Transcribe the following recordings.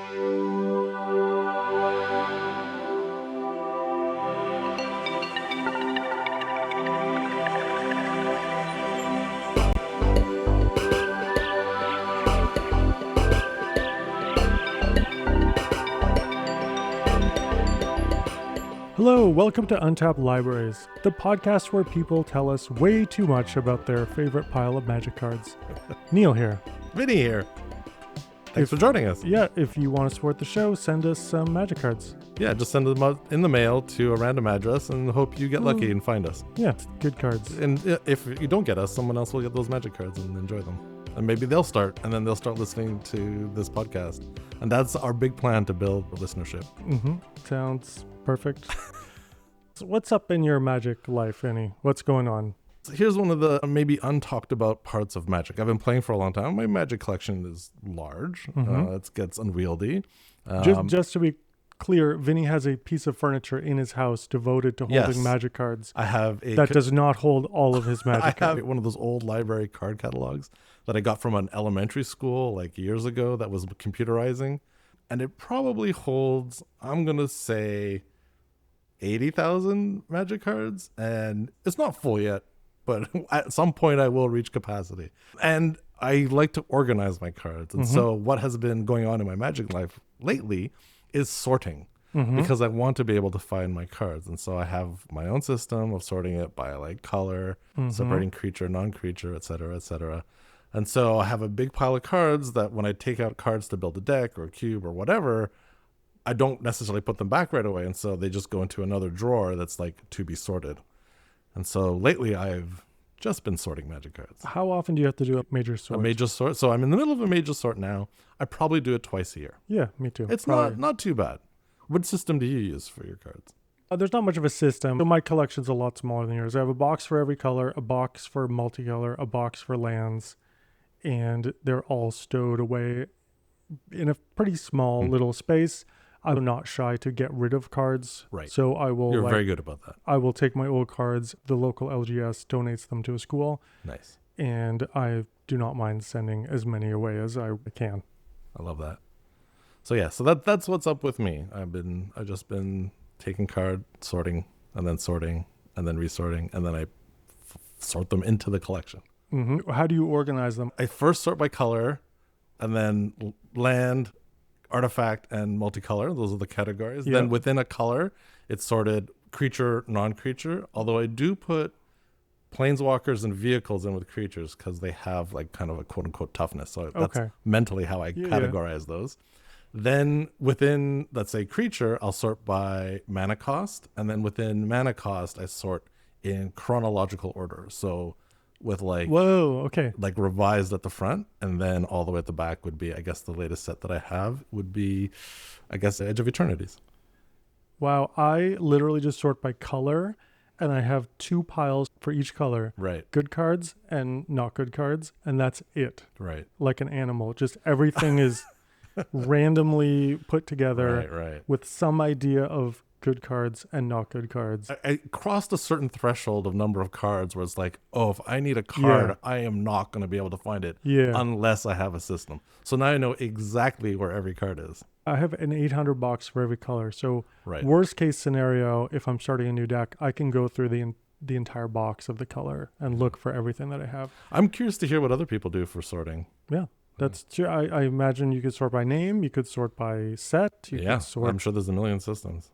Hello, welcome to Untapped Libraries, the podcast where people tell us way too much about their favorite pile of magic cards. Neil here. Vinny here. Thanks for joining us. Yeah, if you want to support the show, send us some magic cards. Yeah, just send them out in the mail to a random address and hope you get lucky and find us. Yeah, good cards. And if you don't get us, someone else will get those magic cards and enjoy them. And maybe they'll start, and then they'll start listening to this podcast. And that's our big plan, to build a listenership. Sounds perfect. So what's up in your magic life, Annie? What's going on? So here's one of the maybe untalked about parts of magic. I've been playing for a long time. My magic collection is large. It gets unwieldy. Just to be clear, Vinny has a piece of furniture in his house devoted to holding magic cards. I have that does not hold all of his magic cards. I have one of those old library card catalogs that I got from an elementary school like years ago that was computerizing. And it probably holds, I'm going to say, 80,000 magic cards. And it's not full yet, but at some point I will reach capacity. And I like to organize my cards. And so what has been going on in my magic life lately is sorting, because I want to be able to find my cards. And so I have my own system of sorting it by like color, separating creature, non-creature, et cetera, et cetera. And so I have a big pile of cards that when I take out cards to build a deck or a cube or whatever, I don't necessarily put them back right away. And so they just go into another drawer that's like to be sorted. And so lately I've just been sorting magic cards. How often do you have to do a major sort? A major sort. So I'm in the middle of a major sort now. I probably do it twice a year. Yeah, me too. It's not too bad. What system do you use for your cards? There's not much of a system. So my collection's a lot smaller than yours. I have a box for every color, a box for multicolor, a box for lands, and they're all stowed away in a pretty small little space. I'm not shy to get rid of cards. Right. So I will. You're very good about that. I will take my old cards. The local LGS donates them to a school. Nice. And I do not mind sending as many away as I can. I love that. So yeah, so that's what's up with me. I've just been taking card sorting and then resorting, and then I sort them into the collection. How do you organize them? I first sort by color, and then land, artifact, and multicolor. Those are the categories. Yeah. Then within a color, it's sorted creature, non-creature. Although I do put planeswalkers and vehicles in with creatures because they have like kind of a quote-unquote toughness. So that's mentally how I categorize those. Then within, let's say, creature, I'll sort by mana cost. And then within mana cost, I sort in chronological order. So with like like revised at the front, and then all the way at the back would be, I guess the latest set that I have would be, I guess, Edge of Eternities. Wow, I literally just sort by color, and I have 2 piles for each color. Right. Good cards and not good cards, and that's it. Right. Like an animal. Just everything is randomly put together with some idea of good cards and not good cards. I crossed a certain threshold of number of cards where it's like, oh, if I need a card, I am not going to be able to find it unless I have a system. So now I know exactly where every card is. I have an 800 box for every color. So worst case scenario, if I'm starting a new deck, I can go through the entire box of the color and look for everything that I have. I'm curious to hear what other people do for sorting. Yeah. That's true. I imagine you could sort by name. You could sort by set. Could sort. I'm sure there's a million systems.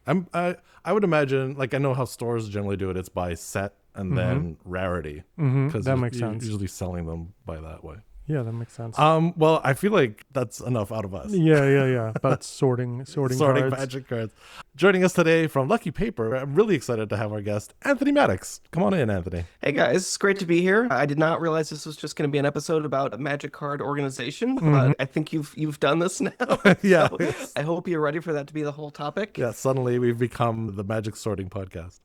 I would imagine, like, I know how stores generally do it. It's by set and then rarity. Because that makes sense. Usually selling them by that way. Yeah, that makes sense. Well, I feel like that's enough out of us. Yeah. But sorting cards. Magic cards. Joining us today from Lucky Paper, I'm really excited to have our guest, Anthony Mattox. Come on in, Anthony. Hey guys, it's great to be here. I did not realize this was just going to be an episode about a magic card organization, but I think you've done this now. Yeah. So I hope you're ready for that to be the whole topic. Yeah, suddenly we've become the magic sorting podcast.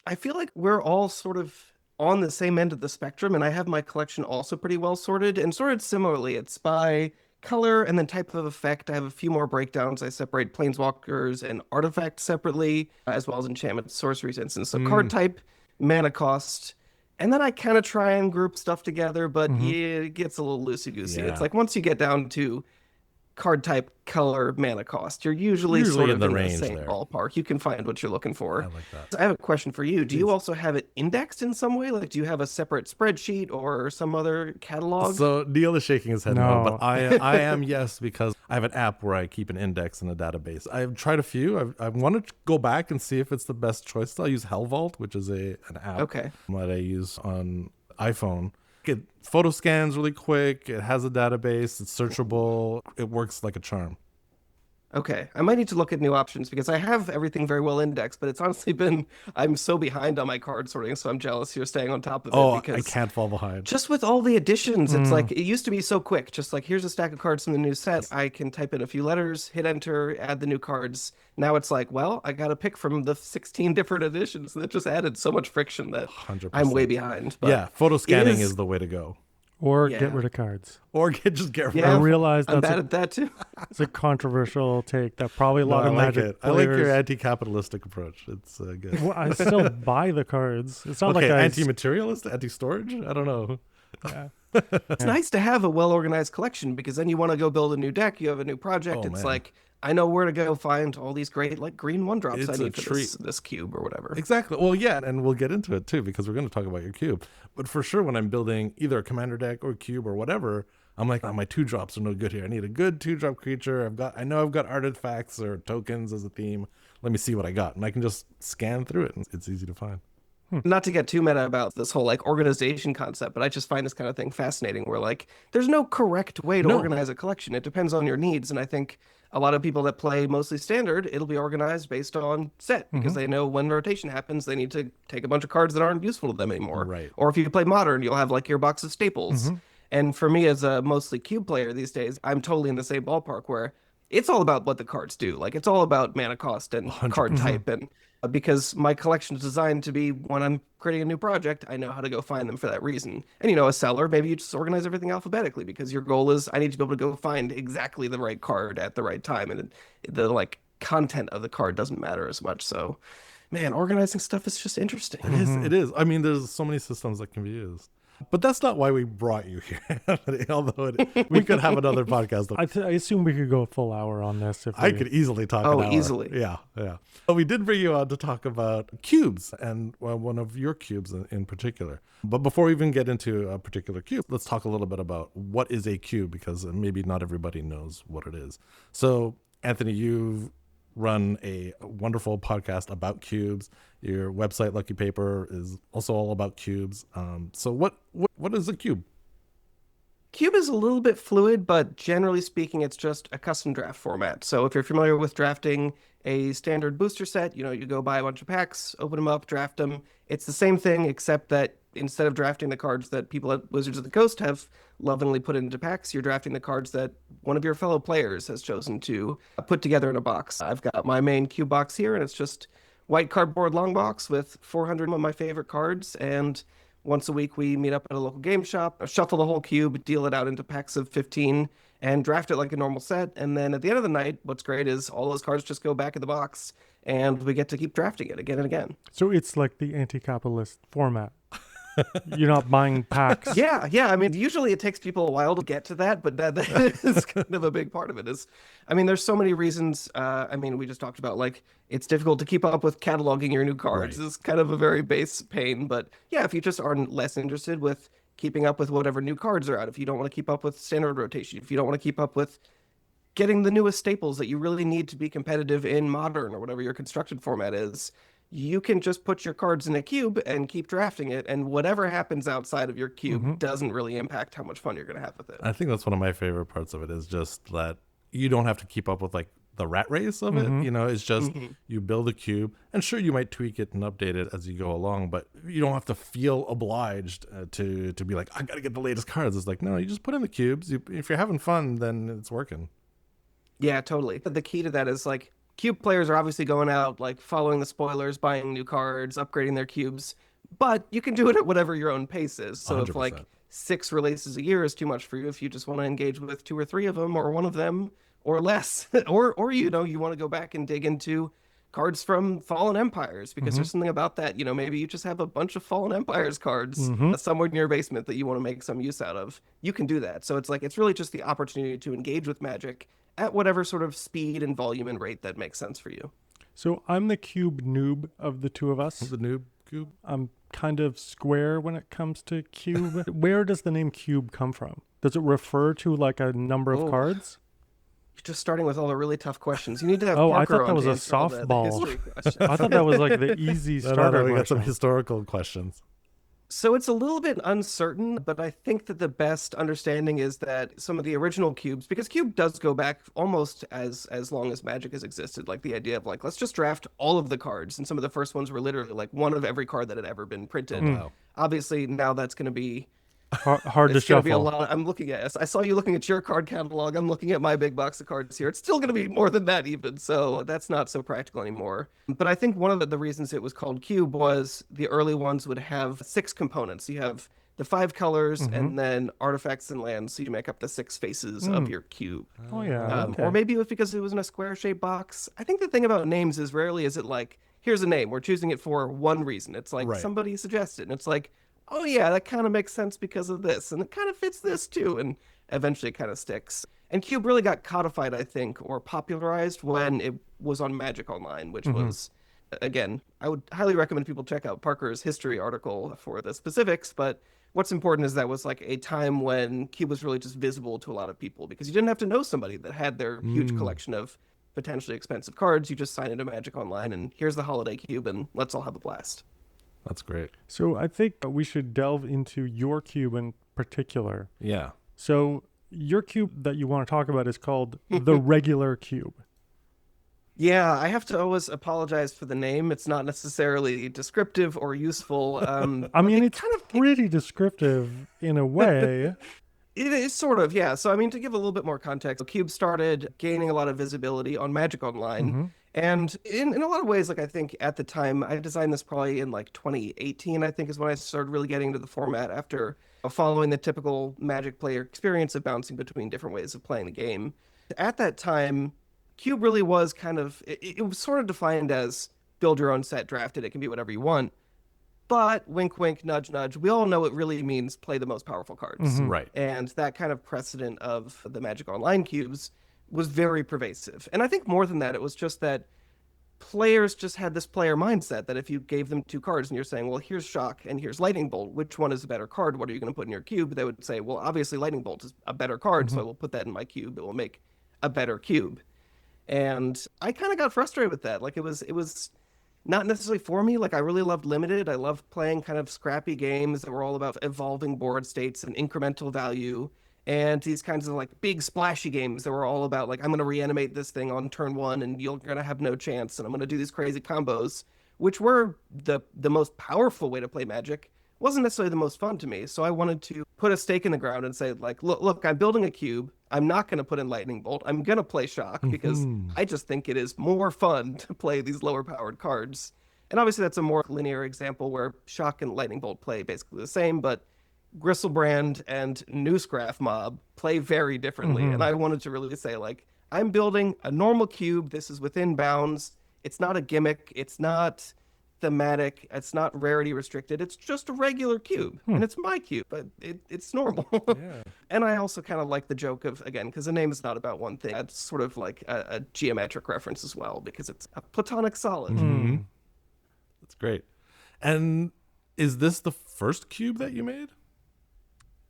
I feel like we're all sort of on the same end of the spectrum, and I have my collection also pretty well sorted and sorted similarly. It's by color and then type of effect. I have a few more breakdowns. I separate planeswalkers and artifacts separately, as well as enchantment sorceries instance. So card type, mana cost, and then I kind of try and group stuff together, but it gets a little loosey-goosey. Yeah. It's like once you get down to card type, color, mana cost. You're usually Usually sort in of the in the range same there. ballpark. You can find what you're looking I for. like that. So I have a question for you. Do you Yes. also have it indexed in some way? Like, do you have a separate spreadsheet or some other catalog? So Neil is shaking his head no, but No. I am yes, because I have an app where I keep an index in a database. I've tried a few. I want to go back and see if it's the best choice. I use Hell Vault, which is an app Okay. that I use on iPhone. It photo scans really quick. It has a database. It's searchable. It works like a charm. Okay, I might need to look at new options because I have everything very well indexed, but it's honestly been, I'm so behind on my card sorting, so I'm jealous you're staying on top of it Oh, I because can't fall behind. just with all the additions, it's like, it used to be so quick. Just like, here's a stack of cards from the new set. I can type in a few letters, hit enter, add the new cards. Now it's like, well, I got to pick from the 16 different editions. That just added so much friction that 100%. I'm way behind. But Yeah, photo scanning is- is the way to go. Or Yeah. get rid of cards. Or just get rid Yeah. I of realize I'm that's bad at that too. it's a controversial take that probably a No, lot I of like Magic it. I like your players. anti-capitalistic approach. It's good. Well, I still buy the cards. It's not Okay, like I anti-materialist, anti-storage. I don't know. yeah. It's nice to have a well-organized collection because then you want to go build a new deck, you have a new project. Oh, It's man. like, I know where to go find all these great like green one drops I It's a need for treat. this cube or whatever. Exactly. Well, yeah, and we'll get into it too because we're going to talk about your cube. But for sure, when I'm building either a commander deck or a cube or whatever, I'm like, oh, my 2-drops are no good here. I need a good 2-drop creature. I know I've got artifacts or tokens as a theme. Let me see what I got, and I can just scan through it, and it's easy to find. Not to get too meta about this whole like organization concept, but I just find this kind of thing fascinating where like there's no correct way to No. organize a collection. It depends on your needs. And I think a lot of people that play mostly standard, it'll be organized based on set because they know when rotation happens, they need to take a bunch of cards that aren't useful to them anymore. Right. Or if you play modern, you'll have like your box of staples. And for me as a mostly cube player these days, I'm totally in the same ballpark where it's all about what the cards do. Like it's all about mana cost and card type and because my collection is designed to be when I'm creating a new project, I know how to go find them for that reason. And a seller, maybe you just organize everything alphabetically because your goal is I need to be able to go find exactly the right card at the right time, and the like content of the card doesn't matter as much. So, man, organizing stuff is just interesting. It is. It is. I mean, there's so many systems that can be used. But that's not why we brought you here. Although we could have another podcast. I assume we could go a full hour on this if I we- could easily talk Oh, an hour. easily. Yeah, yeah. But we did bring you on to talk about cubes and one of your cubes in particular. But before we even get into a particular cube, let's talk a little bit about what is a cube because maybe not everybody knows what it is. So, Anthony, you've run a wonderful podcast about cubes. Your website, Lucky Paper, is also all about cubes. So what is a cube? Cube is a little bit fluid, but generally speaking, it's just a custom draft format. So if you're familiar with drafting a standard booster set, you go buy a bunch of packs, open them up, draft them. It's the same thing, except that instead of drafting the cards that people at Wizards of the Coast have lovingly put into packs, you're drafting the cards that one of your fellow players has chosen to put together in a box. I've got my main cube box here, and it's just white cardboard long box with 400 of my favorite cards, and once a week we meet up at a local game shop, shuffle the whole cube, deal it out into packs of 15, and draft it like a normal set. And then at the end of the night, what's great is all those cards just go back in the box, and we get to keep drafting it again and again. So it's like the anti-capitalist format. You're not buying packs. Yeah. I mean, usually it takes people a while to get to that, but that is kind of a big part of it. There's so many reasons. We just talked about like it's difficult to keep up with cataloging your new cards. Right. It's kind of a very base pain. But yeah, if you just are less interested with keeping up with whatever new cards are out, if you don't want to keep up with standard rotation, if you don't want to keep up with getting the newest staples that you really need to be competitive in modern or whatever your constructed format is, you can just put your cards in a cube and keep drafting it, and whatever happens outside of your cube doesn't really impact how much fun you're going to have with it. I think that's one of my favorite parts of it is just that you don't have to keep up with like the rat race of it. It's just you build a cube, and sure, you might tweak it and update it as you go along, but you don't have to feel obliged to be like, I got to get the latest cards. It's like, no, you just put in the cubes. If you're having fun, then it's working. Yeah, totally. The key to that is like cube players are obviously going out, like following the spoilers, buying new cards, upgrading their cubes, but you can do it at whatever your own pace is. So if 100%. like 6 releases a year is too much for you, if you just want to engage with 2 or 3 of them or one of them or less, or you want to go back and dig into cards from Fallen Empires because there's something about that. Maybe you just have a bunch of Fallen Empires cards somewhere in your basement that you want to make some use out of. You can do that. So it's like, it's really just the opportunity to engage with Magic at whatever sort of speed and volume and rate that makes sense for you. So I'm the cube noob of the two of us. The noob cube. I'm kind of square when it comes to cube. Where does the name cube come from? Does it refer to like a number of Oh. cards? You're just starting with all the really tough questions. You need to have Oh, I Parker thought that on was to a answer all the softball. history questions. I thought that was like the easy No, starter we got some question. historical questions. So it's a little bit uncertain, but I think that the best understanding is that some of the original cubes, because cube does go back almost as long as Magic has existed, like the idea of like, let's just draft all of the cards. And some of the first ones were literally like one of every card that had ever been printed. Wow. Obviously now that's going to be Hard to it's going to be a shuffle. lot. I'm looking at. I saw you looking at your card catalog. I'm looking at my big box of cards here. It's still going to be more than that, even. So that's not so practical anymore. But I think one of the reasons it was called cube was the early ones would have 6 components. You have the 5 colors, and then artifacts and lands, so you make up the 6 faces of your cube. Oh yeah. Okay. Or maybe it was because it was in a square-shaped box. I think the thing about names is rarely is it like, here's a name. We're choosing it for one reason. It's like Right. somebody suggested, and it's like, oh yeah, that kind of makes sense because of this, and it kind of fits this too, and eventually it kind of sticks. And cube really got codified, I think, or popularized when it was on Magic Online, which was, again, I would highly recommend people check out Parker's history article for the specifics, but what's important is that was like a time when cube was really just visible to a lot of people because you didn't have to know somebody that had their huge collection of potentially expensive cards. You just sign into Magic Online and here's the holiday cube and let's all have a blast. That's great. So I think we should delve into your cube in particular. Yeah. So your cube that you want to talk about is called the regular cube. Yeah, I have to always apologize for the name. It's not necessarily descriptive or useful. I mean, it's kind of pretty descriptive in a way. It is sort of, yeah. So, I mean, to give a little bit more context, Cube started gaining a lot of visibility on Magic Online. And in a lot of ways, like I think at the time, I designed this probably in like 2018, I think is when I started really getting into the format after following the typical Magic player experience of bouncing between different ways of playing the game. At that time, Cube really was kind of, it was sort of defined as build your own set, draft it, it can be whatever you want. But wink, wink, nudge, nudge, we all know it really means play the most powerful cards. Right. And that kind of precedent of the Magic Online cubes was very pervasive. And I think more than that, it was just that players just had this player mindset that if you gave them 2 cards and you're saying, well, here's Shock and here's Lightning Bolt, which one is a better card? What are you going to put in your cube? They would say, well, obviously Lightning Bolt is a better card, so I will put that in my cube. It will make a better cube. And I kind of got frustrated with that. Like it was not necessarily for me. Like I really loved Limited. I loved playing kind of scrappy games that were all about evolving board states and incremental value. And these kinds of like big splashy games that were all about like, I'm going to reanimate this thing on turn 1 and you're going to have no chance. And I'm going to do these crazy combos, which were the most powerful way to play Magic. Wasn't necessarily the most fun to me. So I wanted to put a stake in the ground and say like, look, I'm building a cube. I'm not going to put in Lightning Bolt. I'm going to play Shock because I just think it is more fun to play these lower powered cards. And obviously that's a more linear example where Shock and Lightning Bolt play basically the same, but Gristlebrand and Newsgraph Mob play very differently. And I wanted to really say like, I'm building a normal cube. This is within bounds. It's not a gimmick. It's not thematic. It's not rarity restricted. It's just a regular cube, and it's my cube, but it's normal. And I also kind of like the joke of, again, because the name is not about one thing. It's sort of like a geometric reference as well, because it's a platonic solid. That's great. And is this the first cube that you made?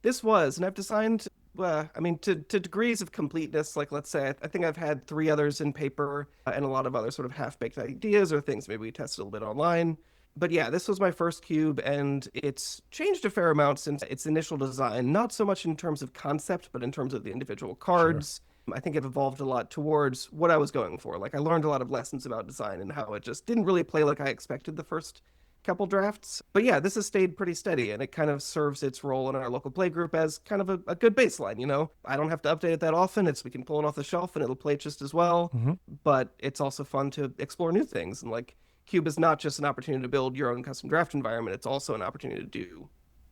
This was, and I've designed, I mean, to degrees of completeness. Like, let's say, I think I've had 3 others in paper and a lot of other sort of half-baked ideas or things maybe we tested a little bit online. But yeah, this was my first cube, and it's changed a fair amount since its initial design, not so much in terms of concept, but in terms of the individual cards. I think it evolved a lot towards what I was going for. Like, I learned a lot of lessons about design and how it just didn't really play like I expected the first couple drafts. But yeah, this has stayed pretty steady, and it kind of serves its role in our local play group as kind of a good baseline, you know? I don't have to update it that often. We can pull it off the shelf and it'll play just as well. But it's also fun to explore new things. And like, Cube is not just an opportunity to build your own custom draft environment. It's also an opportunity to do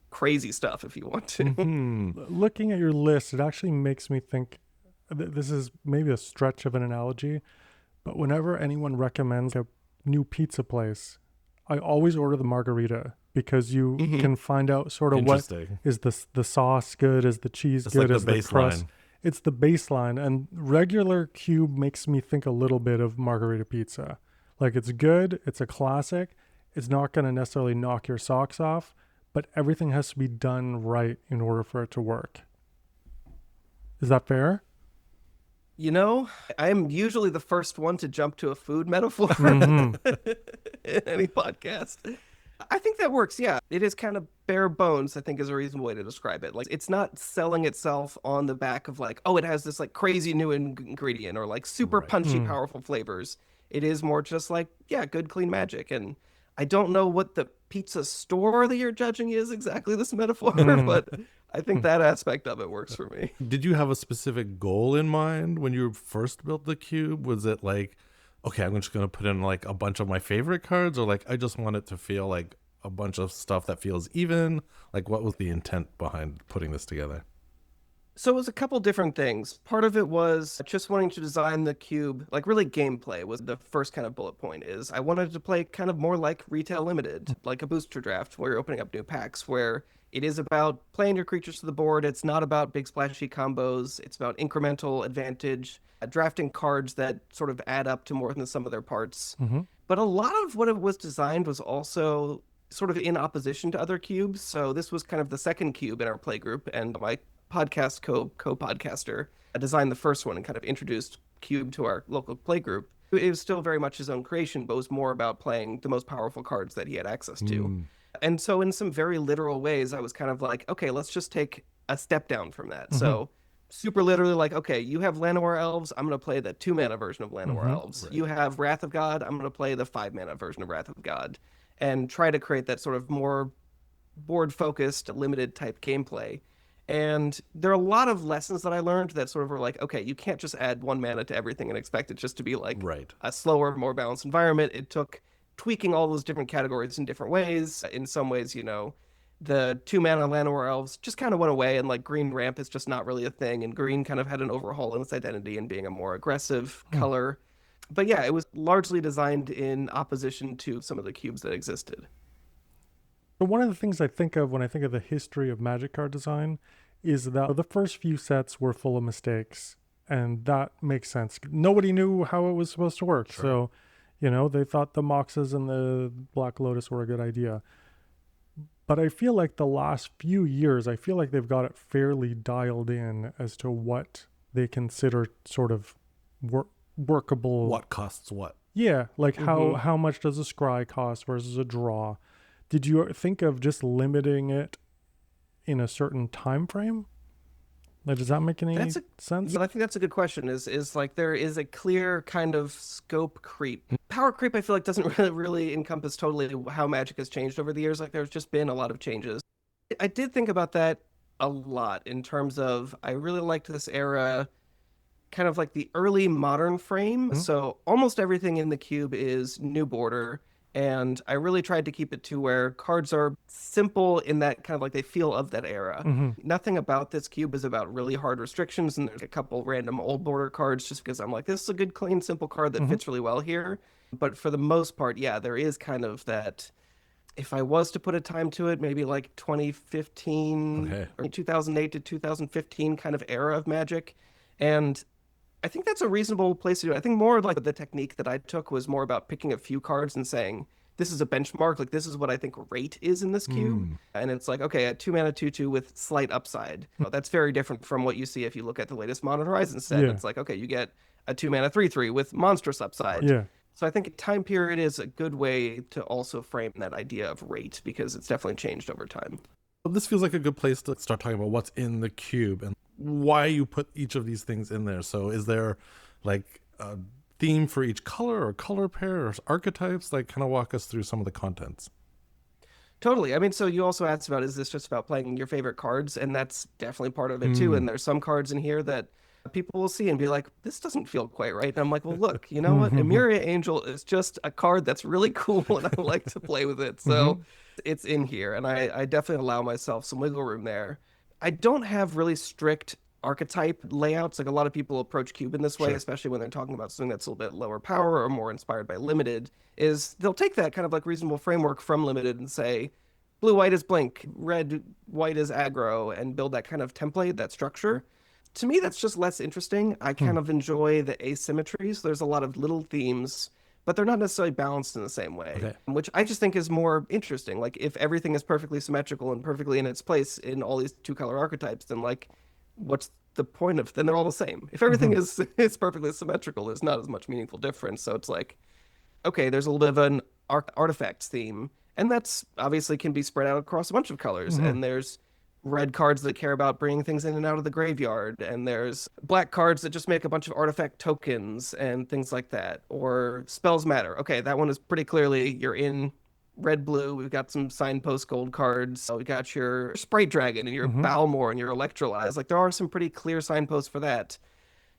crazy stuff if you want to. Looking at your list, it actually makes me think this is maybe a stretch of an analogy, but whenever anyone recommends a new pizza place, I always order the margarita because you can find out sort of what Interesting. is the sauce good, is the cheese It's good, like is the the crust. baseline. It's the baseline, and regular cube makes me think a little bit of margarita pizza. Like it's good, it's a classic. It's not going to necessarily knock your socks off, but everything has to be done right in order for it to work. Is that fair? You know, I'm usually the first one to jump to a food metaphor Mhm. in any podcast. I think that works. Yeah, it is kind of bare bones, I think is a reasonable way to describe it. Like it's not selling itself on the back of like, oh, it has this like crazy new ingredient or like super Right. punchy, powerful flavors. It is more just like, yeah, good, clean magic. And I don't know what the pizza store that you're judging is exactly this metaphor, but I think that aspect of it works for me. Did you have a specific goal in mind when you first built the cube? Was it like, okay, I'm just going to put in like a bunch of my favorite cards, or like I just want it to feel like a bunch of stuff that feels even? Like what was the intent behind putting this together? So it was a couple different things. Part of it was just wanting to design the cube, like really gameplay was the first kind of bullet point is I wanted to play kind of more like retail limited, like a booster draft where you're opening up new packs where it is about playing your creatures to the board. It's not about big splashy combos. It's about incremental advantage, drafting cards that sort of add up to more than the sum of their parts. But a lot of what it was designed was also sort of in opposition to other cubes. So this was kind of the second cube in our play group, and my podcast co-podcaster designed the first one and kind of introduced cube to our local play group. It was still very much his own creation, but was more about playing the most powerful cards that he had access to. And so in some very literal ways, I was kind of like, okay, let's just take a step down from that. So super literally like, okay, you have Llanowar Elves, I'm going to play the 2-mana version of Llanowar Elves. You have Wrath of God, I'm going to play the 5-mana version of Wrath of God. And try to create that sort of more board-focused, limited type gameplay. And there are a lot of lessons that I learned that sort of were like, okay, you can't just add 1 mana to everything and expect it just to be like Right. a slower, more balanced environment. It took tweaking all those different categories in different ways. In some ways, you know, the 2-mana Llanowar Elves just kind of went away, and like green ramp is just not really a thing. And green kind of had an overhaul in its identity and being a more aggressive color. But yeah, it was largely designed in opposition to some of the cubes that existed. But one of the things I think of when I think of the history of Magic card design is that the first few sets were full of mistakes, and that makes sense. Nobody knew how it was supposed to work, so they thought the Moxes and the Black Lotus were a good idea. But I feel like the last few years, I feel like they've got it fairly dialed in as to what they consider sort of workable. What costs what? Yeah, like how much does a scry cost versus a draw? Did you think of just limiting it in a certain time frame? Like, does that make any sense? I think that's a good question. Is like there is a clear kind of scope creep. Power creep, I feel like doesn't really encompass totally how Magic has changed over the years. Like there's just been a lot of changes. I did think about that a lot in terms of I really liked this era, kind of like the early modern frame. So almost everything in the cube is new border. And I really tried to keep it to where cards are simple in that kind of like they feel of that era. Nothing about this cube is about really hard restrictions. And there's a couple random old border cards just because I'm like, this is a good, clean, simple card that fits really well here. But for the most part, yeah, there is kind of that. If I was to put a time to it, maybe like 2015 or 2008 to 2015 kind of era of Magic. And I think that's a reasonable place to do it. I think more like the technique that I took was more about picking a few cards and saying, this is a benchmark. Like, this is what I think rate is in this cube. And it's like, okay, a 2-mana 2/2 with slight upside. That's very different from what you see if you look at the latest Modern Horizons set. It's like, okay, you get a 2-mana 3/3 with monstrous upside. Yeah. So I think time period is a good way to also frame that idea of rate because it's definitely changed over time. Well, this feels like a good place to start talking about what's in the cube and why you put each of these things in there. So is there like a theme for each color or color pair or archetypes? Like kind of walk us through some of the contents. Totally. I mean, so you also asked about, is this just about playing your favorite cards? And that's definitely part of it too. And there's some cards in here that people will see and be like, this doesn't feel quite right. And I'm like, well, look, you know what? Emeria Angel is just a card that's really cool and I like to play with it. So it's in here. And I definitely allow myself some wiggle room there. I don't have really strict archetype layouts. Like a lot of people approach cube in this way, especially when they're talking about something that's a little bit lower power or more inspired by limited, is they'll take that kind of like reasonable framework from limited and say, blue, white is blink, red, white is aggro, and build that kind of template, that structure. To me, that's just less interesting. I kind of enjoy the asymmetry. So there's a lot of little themes, but they're not necessarily balanced in the same way, Okay. which I just think is more interesting. Like if everything is perfectly symmetrical and perfectly in its place in all these two color archetypes, then like what's the point of then they're all the same. If everything is perfectly symmetrical, there's not as much meaningful difference. So it's like, okay, there's a little bit of an artifacts theme, and that's obviously can be spread out across a bunch of colors. And there's red cards that care about bringing things in and out of the graveyard, and there's black cards that just make a bunch of artifact tokens and things like that. Or spells matter. Okay, that one is pretty clearly you're in red blue. We've got some signpost gold cards. We got your Sprite Dragon and your Balmor and your Electrolyze. Like there are some pretty clear signposts for that.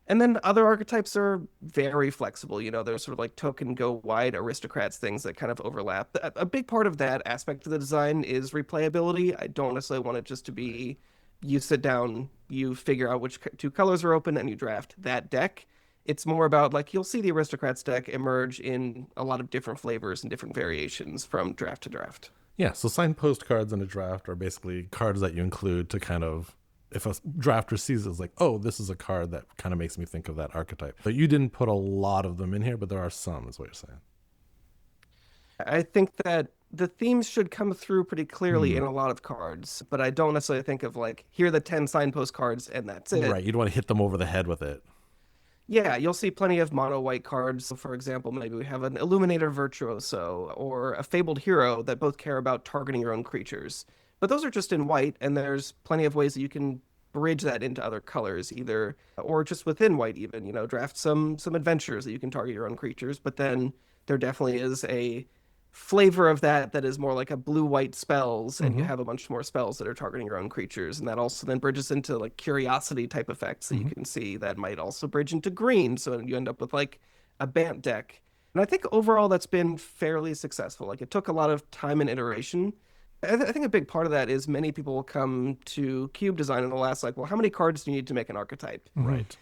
And then other archetypes are very flexible. You know, there's sort of like token go wide aristocrats things that kind of overlap. A big part of that aspect of the design is replayability. I don't necessarily want it just to be you sit down, you figure out which two colors are open, and you draft that deck. It's more about like you'll see the aristocrats deck emerge in a lot of different flavors and different variations from draft to draft. Yeah, so signpost cards in a draft are basically cards that you include to kind of, if a drafter sees it, it's like, oh, this is a card that kind of makes me think of that archetype. But you didn't put a lot of them in here, but there are some, is what you're saying. I think that the themes should come through pretty clearly in a lot of cards, but I don't necessarily think of like, here are the 10 signpost cards and that's it. Right, you'd want to hit them over the head with it. Yeah, you'll see plenty of mono white cards. So for example, maybe we have an Illuminator Virtuoso or a Fabled Hero that both care about targeting your own creatures. But those are just in white, and there's plenty of ways that you can bridge that into other colors, either or just within white even, you know, draft some adventures that you can target your own creatures, but then there definitely is a flavor of that that is more like a blue-white spells, and you have a bunch more spells that are targeting your own creatures, and that also then bridges into like curiosity type effects that you can see that might also bridge into green, so you end up with like a Bant deck. And I think overall that's been fairly successful. Like it took a lot of time and iteration. I think a big part of that is many people will come to cube design and they'll ask like, well, how many cards do you need to make an archetype? Right.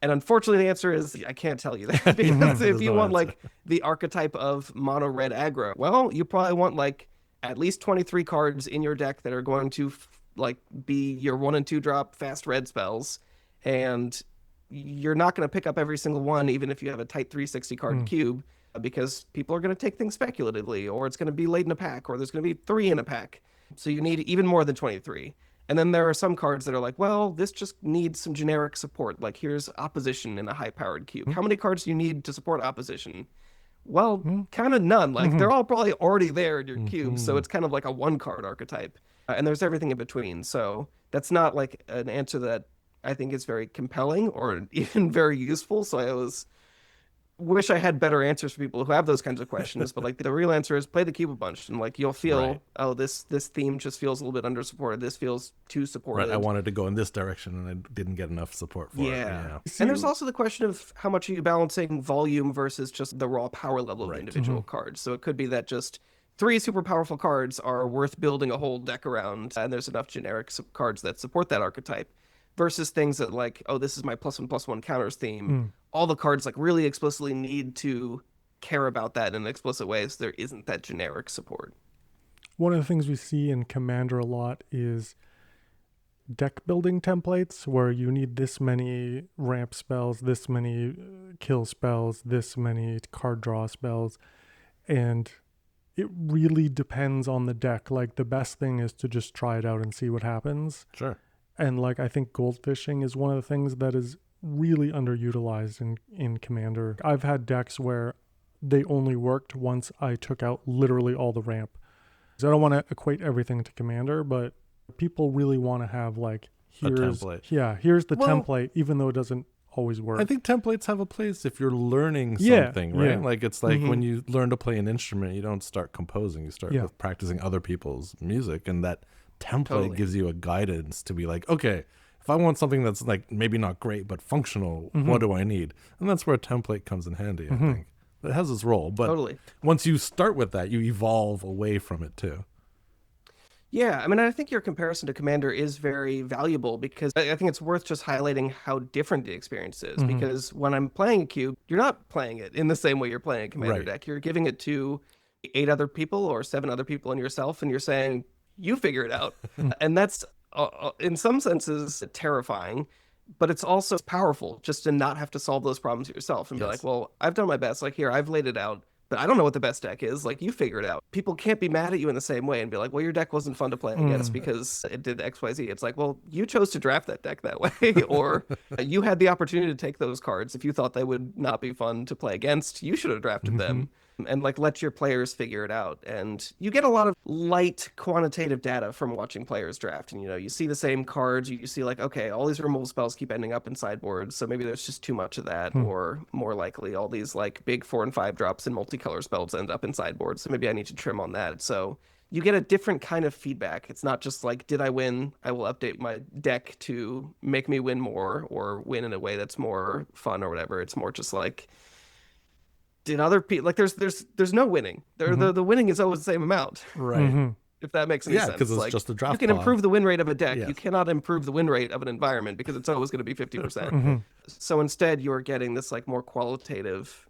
And unfortunately, the answer is I can't tell you that because if you want like the archetype of mono red aggro, well, you probably want like at least 23 cards in your deck that are going to like be your 1 and 2 drop fast red spells, and you're not going to pick up every single one, even if you have a tight 360 card cube, because people are going to take things speculatively, or it's going to be late in a pack, or there's going to be 3 in a pack. So you need even more than 23. And then there are some cards that are like, well, this just needs some generic support. Like here's opposition in a high-powered cube. How many cards do you need to support opposition? Well, kind of none. Like they're all probably already there in your cube. So it's kind of like a 1-card archetype. And there's everything in between. So that's not like an answer that I think is very compelling or even very useful. So I always wish I had better answers for people who have those kinds of questions. But like the real answer is play the cube a bunch, and like you'll feel, Right. oh, this theme just feels a little bit under supported. This feels too supported. Right, I wanted to go in this direction and I didn't get enough support for it. Yeah. And there's also the question of how much are you balancing volume versus just the raw power level of Right. individual cards. So it could be that just 3 super powerful cards are worth building a whole deck around, and there's enough generic cards that support that archetype, versus things that like, oh, this is my +1/+1 counters theme. All the cards like really explicitly need to care about that in an explicit way, so there isn't that generic support. One of the things we see in Commander a lot is deck building templates where you need this many ramp spells, this many kill spells, this many card draw spells, and it really depends on the deck. Like the best thing is to just try it out and see what happens. Sure. And like I think goldfishing is one of the things that is really underutilized in Commander. I've had decks where they only worked once I took out literally all the ramp. So I don't want to equate everything to Commander, but people really want to have like here's the template, even though it doesn't always work. I think templates have a place if you're learning Yeah, something, right? yeah. Like it's like when you learn to play an instrument, you don't start composing. You start with practicing other people's music, and that template gives you a guidance to be like, okay, if I want something that's like maybe not great but functional, what do I need? And that's where a template comes in handy, I think. It has its role, but once you start with that, you evolve away from it too. Yeah, I mean, I think your comparison to Commander is very valuable because I think it's worth just highlighting how different the experience is. Because when I'm playing a cube, you're not playing it in the same way you're playing a Commander deck. You're giving it to 8 other people or 7 other people and yourself, and you're saying, you figure it out. And that's, in some senses, terrifying but it's also powerful just to not have to solve those problems yourself and be like, Yes. well, I've done my best. Like, here, I've laid it out, but I don't know what the best deck is. Like, you figure it out. People can't be mad at you in the same way and be like, well, your deck wasn't fun to play against because it did XYZ. It's like, well, you chose to draft that deck that way, or you had the opportunity to take those cards. If you thought they would not be fun to play against, you should have drafted them. And like let your players figure it out. And you get a lot of light quantitative data from watching players draft. And you see the same cards, you see like, okay, all these removal spells keep ending up in sideboards, so maybe there's just too much of that. Or more likely, all these like big 4 and 5 drops and multicolor spells end up in sideboards, so maybe I need to trim on that. So you get a different kind of feedback. It's not just like, did I win? I will update my deck to make me win more or win in a way that's more fun or whatever. It's more just like, did other people like there's no winning. The winning is always the same amount. Right. If that makes any Yeah, sense. because it's Like, just a draft you can pod. improve the win rate of a deck. Yes. You cannot improve the win rate of an environment because it's always going to be 50%. So instead, you're getting this like more qualitative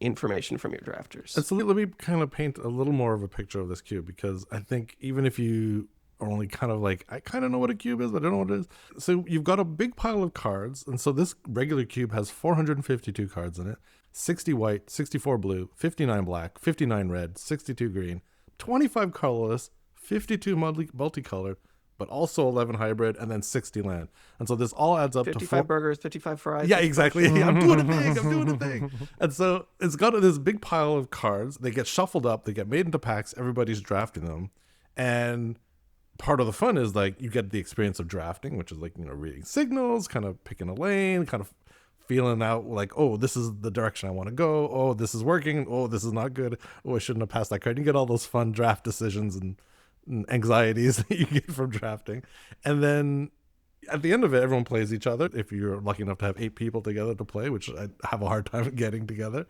information from your drafters. And so let me kind of paint a little more of a picture of this cube, because I think even if you are only kind of like, I kind of know what a cube is, but I don't know what it is. So you've got a big pile of cards. And so this regular cube has 452 cards in it, 60 white, 64 blue, 59 black, 59 red, 62 green, 25 colorless, 52 multicolored, but also 11 hybrid, and then 60 land. And so this all adds up to 55 burgers, 55 fries. Yeah, exactly. I'm doing a thing. And so it's got this big pile of cards. They get shuffled up. They get made into packs. Everybody's drafting them. And part of the fun is like you get the experience of drafting, which is like, reading signals, kind of picking a lane, kind of feeling out like, oh, this is the direction I want to go. Oh, this is working. Oh, this is not good. Oh, I shouldn't have passed that card. You get all those fun draft decisions and anxieties that you get from drafting. And then at the end of it, everyone plays each other. If you're lucky enough to have 8 people together to play, which I have a hard time getting together,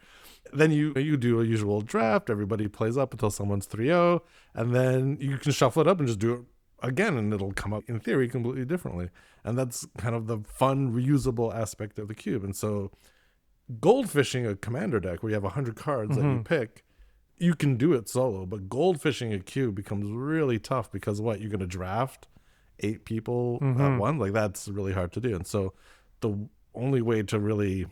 then you do a usual draft. Everybody plays up until someone's 3-0, and then you can shuffle it up and just do it again, and it'll come up in theory completely differently. And that's kind of the fun, reusable aspect of the cube. And so goldfishing a commander deck where you have 100 cards that you pick, you can do it solo, but goldfishing a cube becomes really tough because you're going to draft 8 people at once. Like, that's really hard to do. And so the only way to really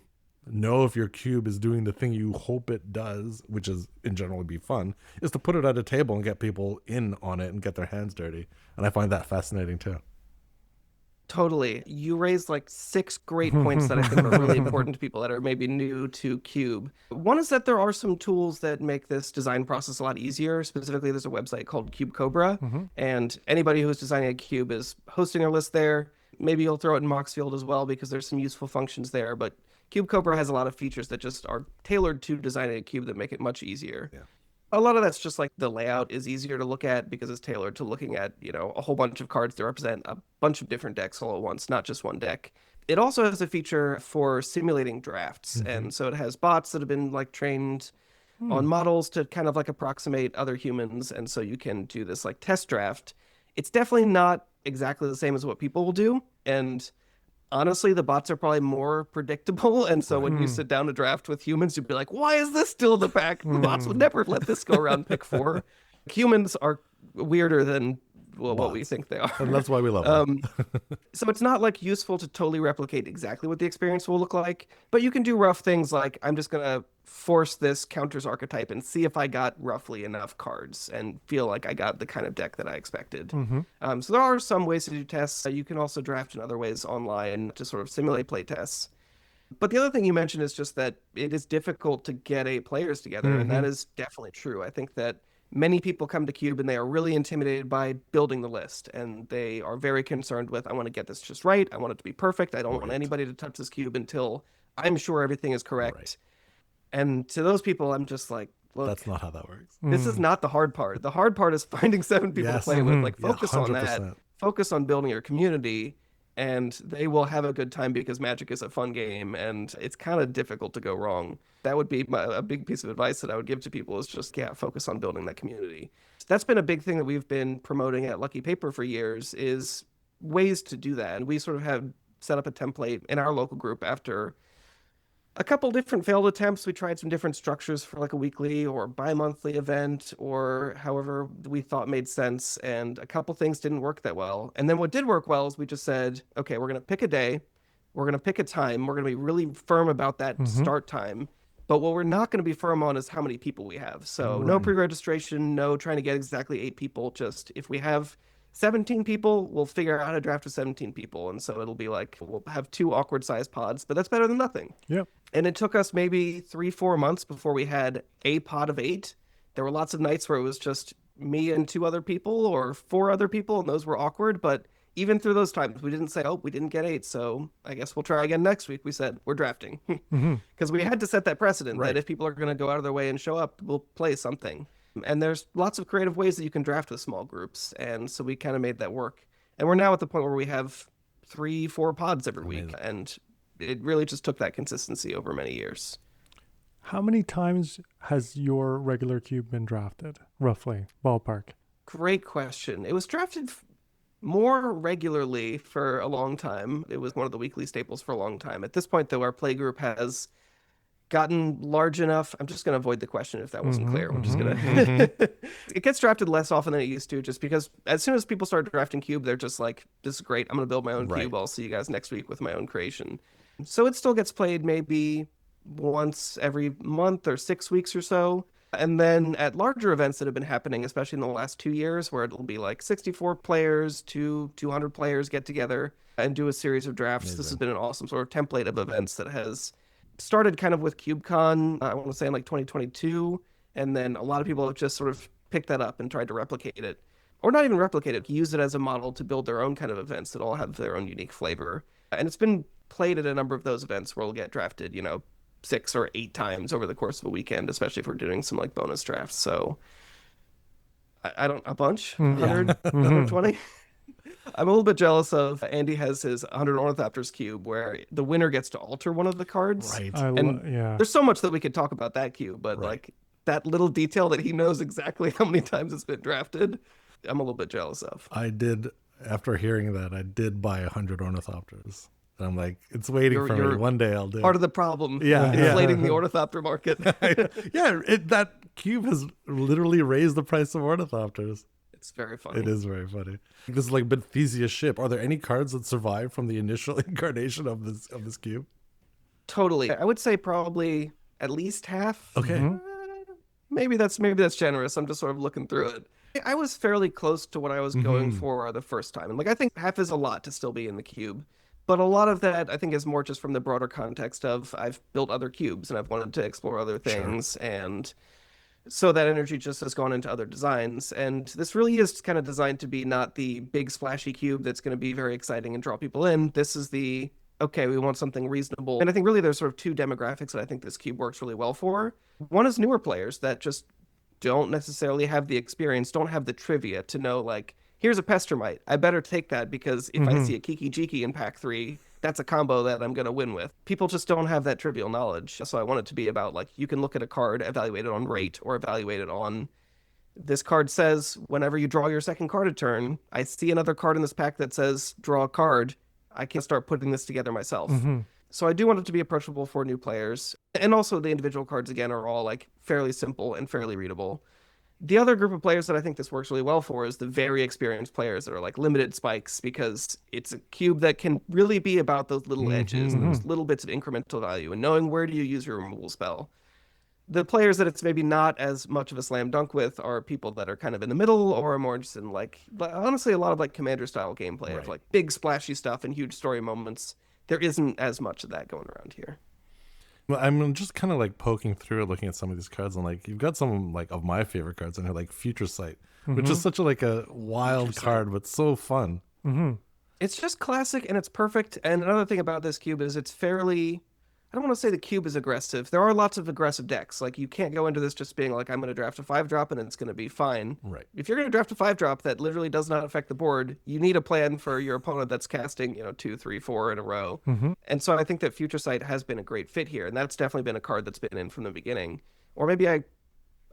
know if your cube is doing the thing you hope it does, which is in general be fun, is to put it at a table and get people in on it and get their hands dirty. And I find that fascinating too. Totally. You raised like 6 great points that I think are really important to people that are maybe new to Cube. One is that there are some tools that make this design process a lot easier. Specifically, there's a website called Cube Cobra, and anybody who's designing a cube is hosting a list there. Maybe you'll throw it in Moxfield as well because there's some useful functions there. But Cube Cobra has a lot of features that just are tailored to designing a cube that make it much easier. Yeah. A lot of that's just like the layout is easier to look at because it's tailored to looking at, a whole bunch of cards that represent a bunch of different decks all at once, not just one deck. It also has a feature for simulating drafts. And so it has bots that have been like trained on models to kind of like approximate other humans. And so you can do this like test draft. It's definitely not exactly the same as what people will do. And honestly, the bots are probably more predictable. And so when you sit down to draft with humans, you'd be like, why is this still the pack? The bots would never let this go around pick 4. Humans are weirder than what we think they are. And that's why we love them. So it's not like useful to totally replicate exactly what the experience will look like, but you can do rough things like, I'm just going to force this counters archetype and see if I got roughly enough cards and feel like I got the kind of deck that I expected. So there are some ways to do tests. You can also draft in other ways online to sort of simulate play tests. But the other thing you mentioned is just that it is difficult to get 8 players together, and that is definitely true. I think that many people come to Cube and they are really intimidated by building the list, and they are very concerned with, I want to get this just right. I want it to be perfect. I don't want anybody to touch this cube until I'm sure everything is correct. Right. And to those people, I'm just like, look, That's not how that works. this is not the hard part. The hard part is finding 7 people to Yes. play with. Like, Yeah, focus on that. 100%. Focus on building your community, and they will have a good time because Magic is a fun game, and it's kind of difficult to go wrong. That would be a big piece of advice that I would give to people is just, focus on building that community. That's been a big thing that we've been promoting at Lucky Paper for years, is ways to do that. And we sort of have set up a template in our local group after a couple different failed attempts. We tried some different structures for like a weekly or bi-monthly event or however we thought made sense. And a couple things didn't work that well. And then what did work well is we just said, okay, we're going to pick a day. We're going to pick a time. We're going to be really firm about that start time. But what we're not going to be firm on is how many people we have. So no pre-registration, no trying to get exactly 8 people. Just if we have 17 people, we'll figure out how to draft to 17 people. And so it'll be like, we'll have 2 awkward sized pods, but that's better than nothing. Yep. And it took us maybe 3-4 months before we had a pod of 8. There were lots of nights where it was just me and 2 other people or 4 other people, and those were awkward. But even through those times, we didn't say, oh, we didn't get 8, so I guess we'll try again next week. We said, we're drafting. Because we had to set that precedent that if people are going to go out of their way and show up, we'll play something. And there's lots of creative ways that you can draft with small groups. And so we kind of made that work. And we're now at the point where we have 3-4 pods every week. And it really just took that consistency over many years. How many times has your regular cube been drafted, roughly, ballpark? Great question. It was drafted more regularly for a long time. It was one of the weekly staples for a long time. At this point, though, our play group has gotten large enough. I'm just going to avoid the question if that wasn't clear. I'm just going to... It gets drafted less often than it used to, just because as soon as people start drafting cube, they're just like, this is great. I'm going to build my own cube. I'll see you guys next week with my own creation. So it still gets played maybe once every month or 6 weeks or so. And then at larger events that have been happening, especially in the last 2 years, where it'll be like 64 players to 200 players get together and do a series of drafts. This has been an awesome sort of template of events that has started kind of with KubeCon, I want to say in like 2022. And then a lot of people have just sort of picked that up and tried to replicate it. Or not even replicate it, use it as a model to build their own kind of events that all have their own unique flavor. And it's been played at a number of those events where we'll get drafted, 6 or 8 times over the course of a weekend, especially if we're doing some like bonus drafts. So I don't, a bunch, 100, 120. I'm a little bit jealous of Andy has his 100 Ornithopters cube where the winner gets to alter one of the cards. Right. There's so much that we could talk about that cube, but like that little detail that he knows exactly how many times it's been drafted, I'm a little bit jealous of. I did, after hearing that, I did buy 100 Ornithopters. And I'm like, it's waiting for me. One day I'll do part it. of the problem. Yeah. Inflating the Ornithopter market. That cube has literally raised the price of Ornithopters. It's very funny. It is very funny. This is like Benthesia's ship. Are there any cards that survive from the initial incarnation of this cube? Totally. I would say probably at least half. Okay. Maybe that's generous. I'm just sort of looking through it. I was fairly close to what I was going for the first time. And like I think half is a lot to still be in the cube. But a lot of that, I think, is more just from the broader context of I've built other cubes and I've wanted to explore other things. Sure. And so that energy just has gone into other designs. And this really is kind of designed to be not the big splashy cube that's going to be very exciting and draw people in. This is the, okay, we want something reasonable. And I think really there's sort of 2 demographics that I think this cube works really well for. One is newer players that just don't necessarily have the experience, don't have the trivia to know, like, here's a Pestermite. I better take that because if I see a Kiki Jiki in pack 3, that's a combo that I'm going to win with. People just don't have that trivial knowledge. So I want it to be about, like, you can look at a card, evaluate it on rate, or evaluate it on, this card says, whenever you draw your second card a turn, I see another card in this pack that says, draw a card. I can start putting this together myself. So I do want it to be approachable for new players. And also the individual cards, again, are all, like, fairly simple and fairly readable. The other group of players that I think this works really well for is the very experienced players that are like limited spikes, because it's a cube that can really be about those little edges and those little bits of incremental value and knowing where do you use your removal spell. The players that it's maybe not as much of a slam dunk with are people that are kind of in the middle or are more interested in, like, honestly, a lot of like commander style gameplay of like big splashy stuff and huge story moments. There isn't as much of that going around here. Well, I'm just kind of like poking through it, looking at some of these cards, and like you've got some like of my favorite cards in here, like Future Sight, which is such a like a wild card, but so fun. It's just classic and it's perfect. And another thing about this cube is it's fairly, I don't want to say the cube is aggressive. There are lots of aggressive decks. Like you can't go into this just being like, I'm going to draft a 5-drop and it's going to be fine. Right. If you're going to draft a 5-drop that literally does not affect the board, you need a plan for your opponent that's casting, 2, 3, 4 in a row. And so I think that Future Sight has been a great fit here. And that's definitely been a card that's been in from the beginning. Or maybe I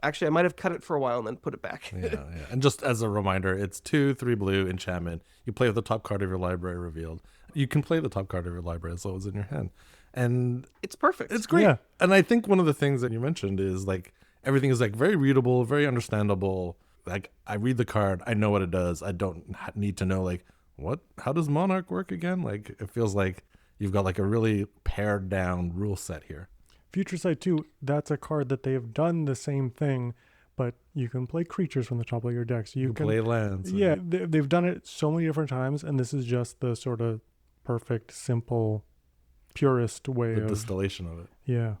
might have cut it for a while and then put it back. Yeah. And just as a reminder, it's 2, 3 blue enchantment. You play with the top card of your library revealed. You can play the top card of your library as long as it's in your hand. And it's perfect. It's great. Yeah. And I think one of the things that you mentioned is like everything is like very readable, very understandable. Like I read the card, I know what it does. I don't need to know like how does Monarch work again? Like it feels like you've got like a really pared down rule set here. Future Sight 2, that's a card that they have done the same thing, but you can play creatures from the top of your decks. You can play lands. Yeah, they've done it so many different times, and this is just the sort of perfect, simple, purest way the of distillation of it. Yeah.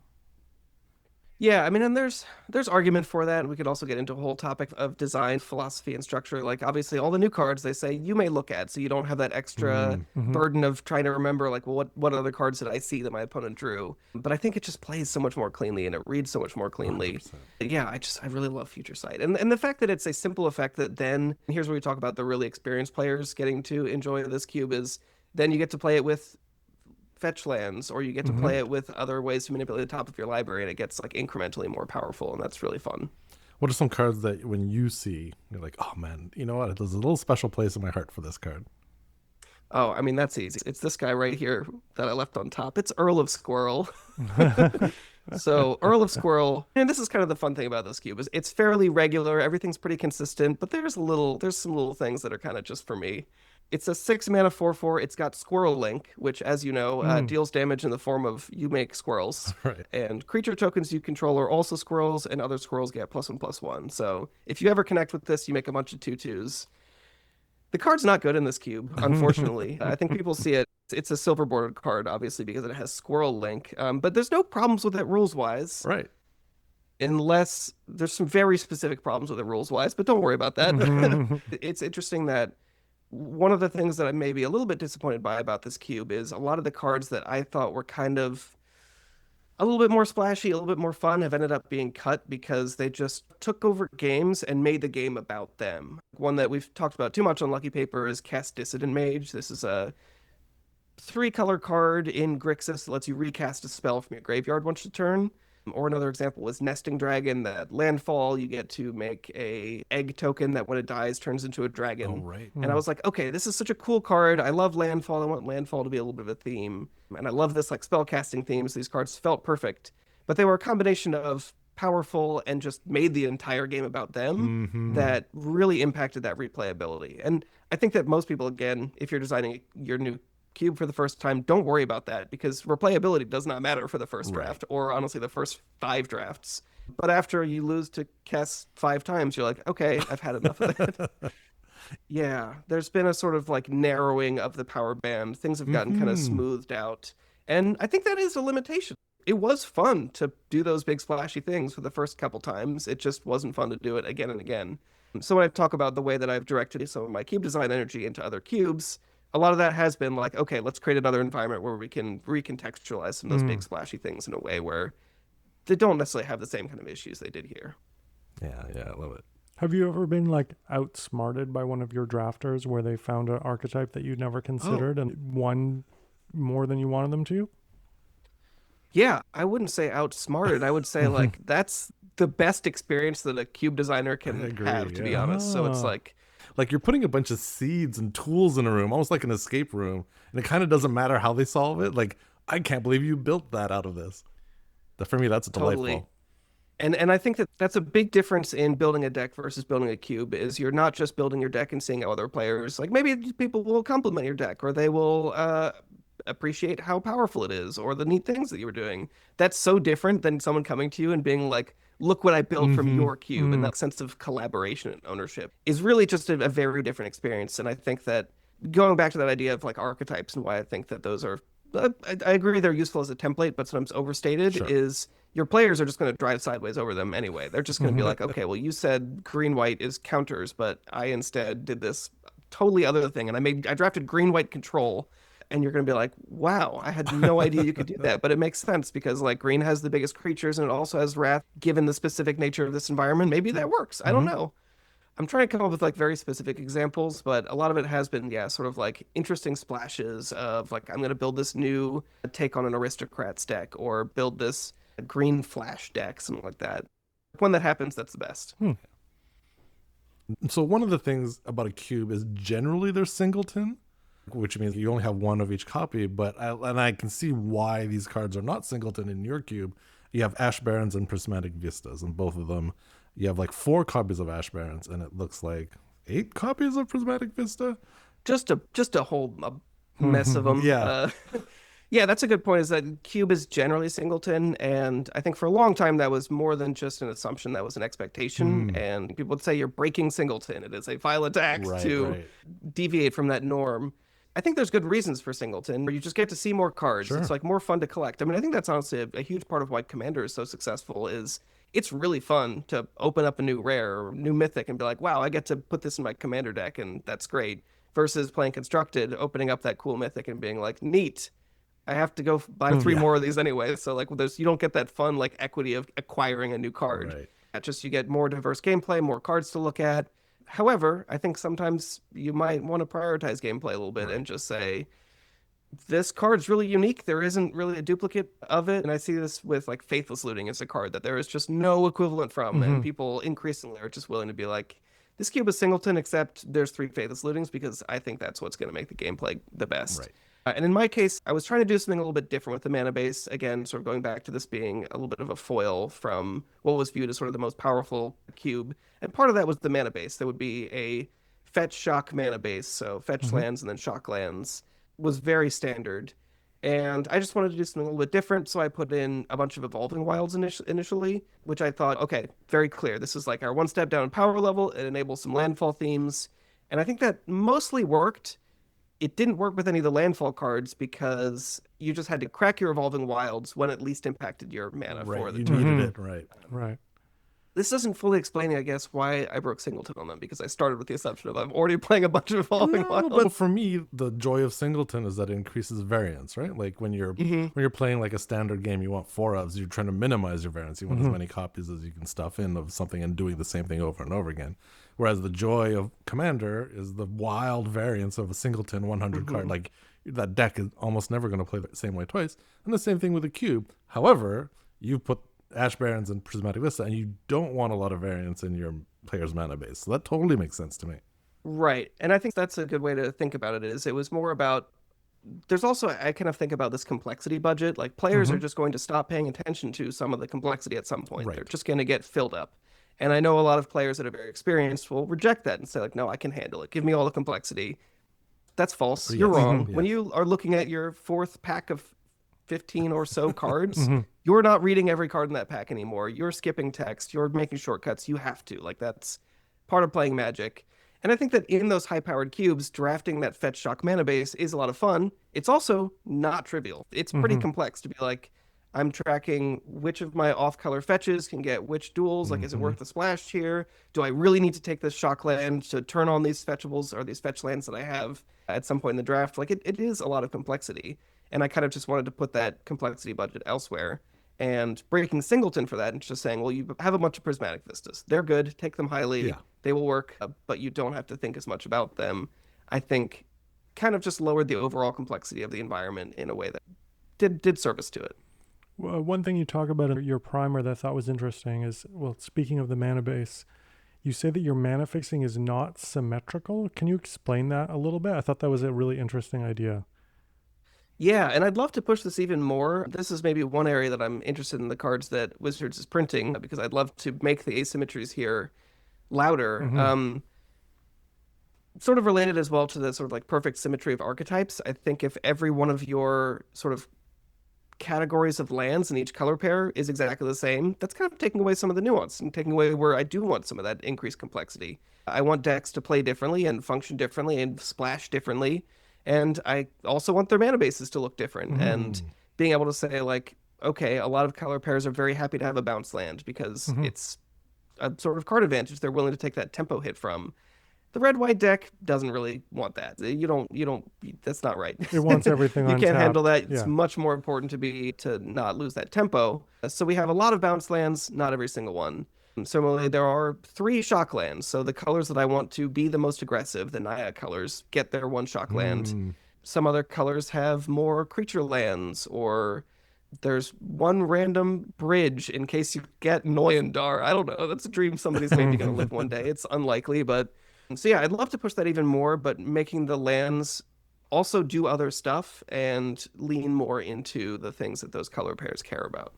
Yeah, I mean, and there's argument for that. And we could also get into a whole topic of design, philosophy, and structure. Like, obviously, all the new cards they say you may look at, so you don't have that extra burden of trying to remember, like, well, what other cards did I see that my opponent drew? But I think it just plays so much more cleanly and it reads so much more cleanly. 100%. Yeah, I really love Future Sight, and the fact that it's a simple effect that then, and here's where we talk about the really experienced players getting to enjoy this cube, is then you get to play it with fetch lands, or you get to play it with other ways to manipulate the top of your library, and it gets like incrementally more powerful, and that's really fun. What are some cards that when you see, you're like, oh man, you know what? There's a little special place in my heart for this card. Oh, I mean, that's easy. It's this guy right here that I left on top. It's Earl of Squirrel. So Earl of Squirrel, and this is kind of the fun thing about this cube, is it's fairly regular. Everything's pretty consistent, but there's some little things that are kind of just for me. It's a 6-mana 4/4. It's got Squirrel Link, which, as you know, deals damage in the form of you make squirrels. Right. And creature tokens you control are also squirrels, and other squirrels get +1/+1. So if you ever connect with this, you make a bunch of 2/2s. The card's not good in this cube, unfortunately. I think people see it. It's a silver bordered card, obviously, because it has Squirrel Link. But there's no problems with it rules-wise. Right. Unless there's some very specific problems with it rules-wise, but don't worry about that. It's interesting that one of the things that I may be a little bit disappointed by about this cube is a lot of the cards that I thought were kind of a little bit more splashy, a little bit more fun, have ended up being cut because they just took over games and made the game about them. One that we've talked about too much on Lucky Paper is Cast Dissident Mage. This is a 3-color card in Grixis that lets you recast a spell from your graveyard once a turn. Or another example was Nesting Dragon, that landfall, you get to make a egg token that when it dies turns into a dragon. Oh, right. And I was like, okay, this is such a cool card. I love landfall. I want landfall to be a little bit of a theme. And I love this like spell casting themes. These cards felt perfect. But they were a combination of powerful and just made the entire game about them that really impacted that replayability. And I think that most people, again, if you're designing your new cube for the first time, don't worry about that, because replayability does not matter for the first draft, or honestly the first 5 drafts. But after you lose to Kess 5 times, you're like, okay, I've had enough of that. Yeah, there's been a sort of like narrowing of the power band. Things have gotten kind of smoothed out, and I think that is a limitation. It was fun to do those big splashy things for the first couple times. It just wasn't fun to do it again and again. So when I talk about the way that I've directed some of my cube design energy into other cubes, a lot of that has been like, okay, let's create another environment where we can recontextualize some of those big splashy things in a way where they don't necessarily have the same kind of issues they did here. Yeah, I love it. Have you ever been like outsmarted by one of your drafters where they found an archetype that you never considered and won more than you wanted them to? Yeah, I wouldn't say outsmarted. I would say like that's the best experience that a cube designer can have, to be honest. So it's like you're putting a bunch of seeds and tools in a room, almost like an escape room, and it kind of doesn't matter how they solve it. Like, I can't believe you built that out of this. For me, that's delightful. Totally. And I think that that's a big difference in building a deck versus building a cube, is you're not just building your deck and seeing how other players, like maybe people will compliment your deck, or they will appreciate how powerful it is, or the neat things that you were doing. That's so different than someone coming to you and being like, look what I built from your cube. And that sense of collaboration and ownership is really just a very different experience. And I think that going back to that idea of like archetypes and why I think that those are, I agree they're useful as a template, but sometimes overstated, is your players are just going to drive sideways over them anyway. They're just going to be like, okay, well, you said green-white is counters, but I instead did this totally other thing. And I drafted green-white control. And you're going to be like, wow, I had no idea you could do that. But it makes sense because like green has the biggest creatures and it also has wrath. Given the specific nature of this environment, maybe that works. I don't know. I'm trying to come up with like very specific examples, but a lot of it has been, sort of like interesting splashes of like, I'm going to build this new take on an aristocrats deck, or build this green flash deck, something like that. When that happens, that's the best. So one of the things about a cube is generally they're singleton, which means you only have one of each copy, but I can see why these cards are not singleton in your cube. You have Ash Barrens and Prismatic Vistas, and both of them, you have like 4 copies of Ash Barrens, and it looks like 8 copies of Prismatic Vista. Just a whole mess of them. Yeah. Yeah, that's a good point, is that cube is generally singleton, and I think for a long time that was more than just an assumption, that was an expectation, Mm, and people would say you're breaking singleton. It is a violent act right, to right. deviate from that norm. I think there's good reasons for singleton, where you just get to see more cards. It's Sure. like more fun to collect. I mean, I think that's honestly a huge part of why Commander is so successful, is it's really fun to open up a new rare or new mythic and be like, wow, I get to put this in my Commander deck, and that's great. Versus playing Constructed, opening up that cool mythic and being like, neat, I have to go buy three Yeah. more of these anyway. So like there's, you don't get that fun like equity of acquiring a new card. Right. Just you get more diverse gameplay, more cards to look at. However, I think sometimes you might want to prioritize gameplay a little bit Right. and just say this card's really unique. There isn't really a duplicate of it. And I see this with like Faithless Looting as a card that there is just no equivalent from. And Mm-hmm. people increasingly are just willing to be like, this cube is singleton, except there's three Faithless Lootings, because I think that's what's going to make the gameplay the best. Right. And in my case, I was trying to do something a little bit different with the mana base. Again, sort of going back to this being a little bit of a foil from what was viewed as sort of the most powerful cube. And part of that was the mana base. There would be a fetch shock mana base. So fetch Mm-hmm. lands and then shock lands was very standard. And I just wanted to do something a little bit different. So I put in a bunch of evolving wilds initially, which I thought, okay, very clear. This is like our one step down in power level. It enables some landfall themes. And I think that mostly worked. It didn't work with any of the landfall cards because you just had to crack your evolving wilds when it least impacted your mana for Right. the You turn. needed Mhm. it. Right. Right. This doesn't fully explain, I guess, why I broke singleton on them, because I started with the assumption of I'm already playing a bunch of evolving No, wilds. but for me, the joy of singleton is that it increases variance, right? Like when you're playing like a standard game, you want four ofs, you're trying to minimize your variance. You want as many copies as you can stuff in of something and doing the same thing over and over again. Whereas the joy of Commander is the wild variance of a singleton 100 card. Like that deck is almost never going to play the same way twice. And the same thing with a cube. However, you put Ash Barrens and Prismatic Vista, and you don't want a lot of variance in your player's mana base. So that totally makes sense to me. Right. And I think that's a good way to think about it, is it was more about, there's also, I kind of think about this complexity budget. Like players are just going to stop paying attention to some of the complexity at some point. Right. They're just going to get filled up. And I know a lot of players that are very experienced will reject that and say like, no, I can handle it. Give me all the complexity. That's false. You're Yes. wrong. Mhm. When Yes. you are looking at your fourth pack of 15 or so cards, you're not reading every card in that pack anymore. You're skipping text. You're making shortcuts. You have to. Like that's part of playing Magic. And I think that in those high-powered cubes, drafting that fetch shock mana base is a lot of fun. It's also not trivial. It's pretty complex to be like, I'm tracking which of my off-color fetches can get which duels. Like, is it worth the splash here? Do I really need to take this shock land to turn on these fetchables or these fetch lands that I have at some point in the draft? Like, it is a lot of complexity. And I kind of just wanted to put that complexity budget elsewhere. And breaking singleton for that and just saying, well, you have a bunch of prismatic vistas. They're good. Take them highly. Yeah. They will work, but you don't have to think as much about them. I think kind of just lowered the overall complexity of the environment in a way that did service to it. Well, one thing you talk about in your primer that I thought was interesting is, well, speaking of the mana base, you say that your mana fixing is not symmetrical. Can you explain that a little bit? I thought that was a really interesting idea. Yeah, and I'd love to push this even more. This is maybe one area that I'm interested in the cards that Wizards is printing, because I'd love to make the asymmetries here louder. Sort of related as well to the sort of like perfect symmetry of archetypes. I think if every one of your sort of categories of lands in each color pair is exactly the same, that's kind of taking away some of the nuance and taking away where I do want some of that increased complexity. I want decks to play differently and function differently and splash differently. And I also want their mana bases to look different. And being able to say, like, okay, a lot of color pairs are very happy to have a bounce land because it's a sort of card advantage they're willing to take that tempo hit from. The red-white deck doesn't really want that. You don't, that's not right. It wants everything You on can't tap. handle that. It's Yeah. much more important to not lose that tempo. So we have a lot of bounce lands, not every single one. Similarly, there are 3 shock lands. So the colors that I want to be the most aggressive, the Naya colors, get their 1 shock land. Some other colors have more creature lands, or there's 1 random bridge in case you get Noyandar. I don't know. That's a dream somebody's maybe going to live one day. It's unlikely, but so yeah, I'd love to push that even more, but making the lands also do other stuff and lean more into the things that those color pairs care about.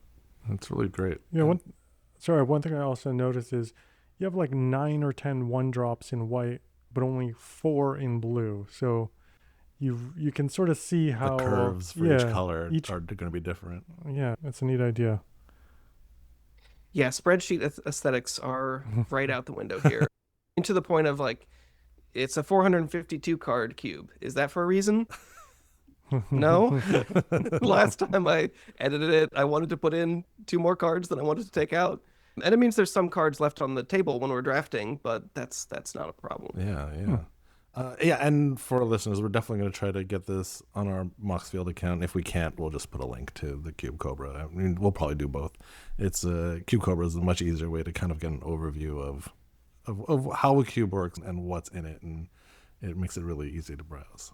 That's really great. Yeah, one thing I also noticed is you have like 9 or 10 one drops in white, but only 4 in blue. So you can sort of see how The curves for each color are going to be different. Yeah, it's a neat idea. Yeah, spreadsheet aesthetics are right out the window here. To the point of like, it's a 452 card cube. Is that for a reason? No. Last time I edited it, I wanted to put in 2 more cards than I wanted to take out. And it means there's some cards left on the table when we're drafting, but that's not a problem. Yeah, and for our listeners, we're definitely going to try to get this on our Moxfield account. If we can't, we'll just put a link to the Cube Cobra. I mean, we'll probably do both. It's Cube Cobra is a much easier way to kind of get an overview of how a cube works and what's in it, and it makes it really easy to browse.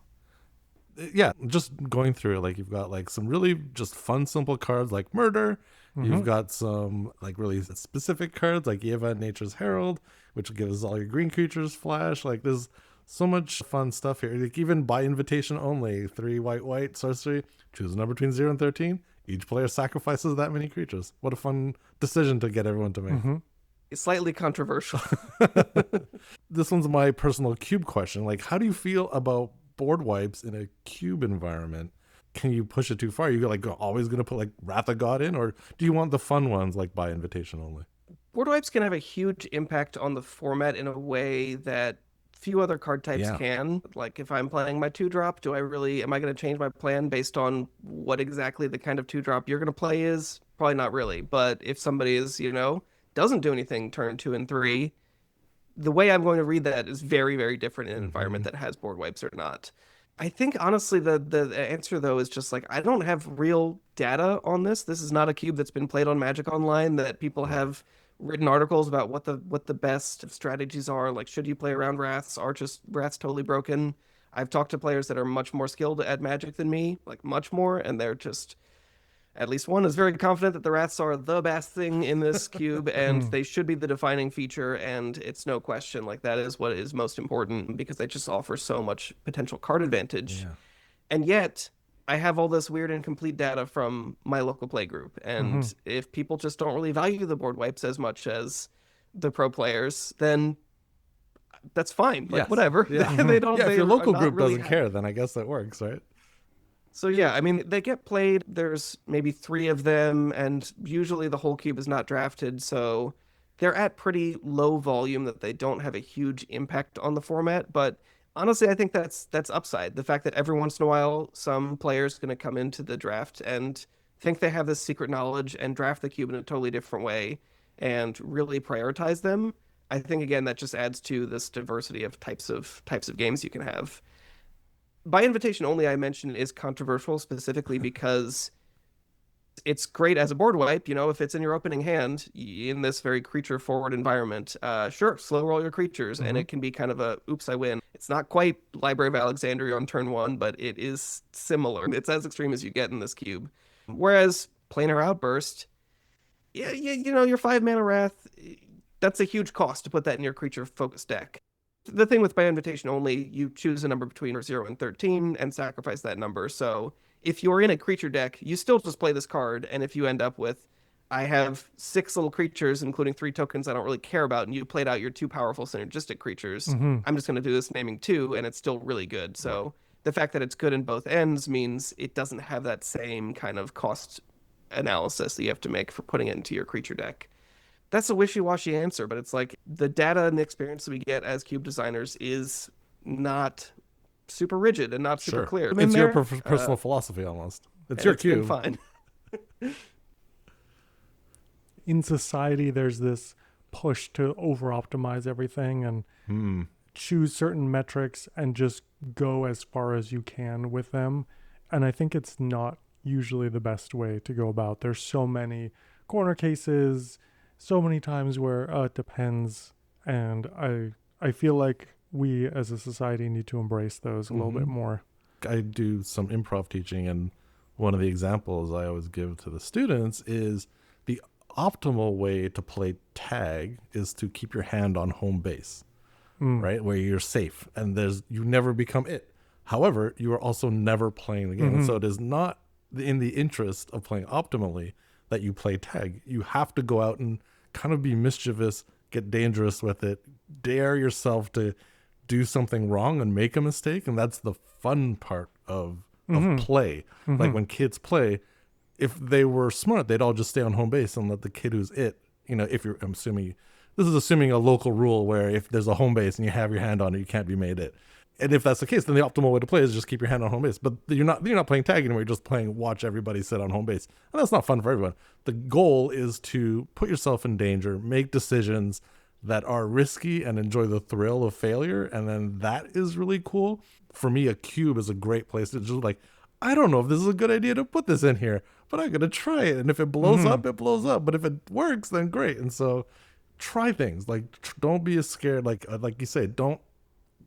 Yeah, just going through it, like you've got like some really just fun, simple cards like Murder. You've got some like really specific cards like Eva, Nature's Herald, which gives all your green creatures flash. Like there's so much fun stuff here. Like even by invitation only, 3 white sorcery, choose a number between 0 and 13. Each player sacrifices that many creatures. What a fun decision to get everyone to make. It's slightly controversial. This one's my personal cube question. Like, how do you feel about board wipes in a cube environment? Can you push it too far? Are you like always going to put like Wrath of God in, or do you want the fun ones like by invitation only? Board wipes can have a huge impact on the format in a way that few other card types can. Like if I'm playing my 2-drop, am I going to change my plan based on what exactly the kind of 2-drop you're going to play is? Probably not really. But if somebody is, doesn't do anything turn 2 and 3, the way I'm going to read that is very, very different in an environment that has board wipes or not. I think honestly the answer though is just like I don't have real data on this. This is not a cube that's been played on Magic Online that people have written articles about what the best strategies are. Like should you play around Wraths? Are just Wraths totally broken? I've talked to players that are much more skilled at Magic than me, like much more, and they're just at least one is very confident that the Wraths are the best thing in this cube and they should be the defining feature, and it's no question. Like that is what is most important because they just offer so much potential card advantage. Yeah. And yet I have all this weird incomplete data from my local play group. And if people just don't really value the board wipes as much as the pro players, then that's fine. Like whatever. Yeah. They don't. Yeah, if they your local are not group really doesn't care, then I guess that works, right? So yeah, I mean, they get played. There's maybe 3 of them, and usually the whole cube is not drafted, so they're at pretty low volume that they don't have a huge impact on the format. But honestly, I think that's upside. The fact that every once in a while, some player's going to come into the draft and think they have this secret knowledge and draft the cube in a totally different way and really prioritize them. I think again that just adds to this diversity of types of games you can have. By invitation only, I mentioned is controversial specifically because it's great as a board wipe. If it's in your opening hand in this very creature forward environment, sure, slow roll your creatures, and it can be kind of a oops, I win. It's not quite Library of Alexandria on turn 1, but it is similar. It's as extreme as you get in this cube. Whereas Planar Outburst, your 5-mana Wrath, that's a huge cost to put that in your creature focused deck. The thing with by invitation only, you choose a number between 0 and 13 and sacrifice that number. So if you're in a creature deck, you still just play this card. And if you end up with, I have 6 little creatures, including 3 tokens I don't really care about, and you played out your 2 powerful synergistic creatures, I'm just going to do this naming 2, and it's still really good. So the fact that it's good in both ends means it doesn't have that same kind of cost analysis that you have to make for putting it into your creature deck. That's a wishy-washy answer, but it's like the data and the experience that we get as cube designers is not super rigid and not super clear. It's your personal philosophy almost. It's your cube. It's been fine. In society, there's this push to over-optimize everything and choose certain metrics and just go as far as you can with them. And I think it's not usually the best way to go about. There's so many corner cases, so many times where it depends, and I feel like we as a society need to embrace those a little bit more. I do some improv teaching, and one of the examples I always give to the students is the optimal way to play tag is to keep your hand on home base, right, where you're safe and you never become it. However, you are also never playing the game, and so it is not in the interest of playing optimally that you play tag. You have to go out and kind of be mischievous, get dangerous with it, dare yourself to do something wrong and make a mistake, and that's the fun part of play. Like when kids play, if they were smart, they'd all just stay on home base and let the kid who's if you're, I'm assuming, this is assuming a local rule where if there's a home base and you have your hand on it, you can't be made it. And if that's the case, then the optimal way to play is just keep your hand on home base. But you're not playing tag anymore. You're just playing watch everybody sit on home base. And that's not fun for everyone. The goal is to put yourself in danger, make decisions that are risky, and enjoy the thrill of failure. And then that is really cool. For me, a cube is a great place to just like, I don't know if this is a good idea to put this in here, but I'm going to try it. And if it blows up, it blows up. But if it works, then great. And so try things. Like, don't be as scared. Like you say, don't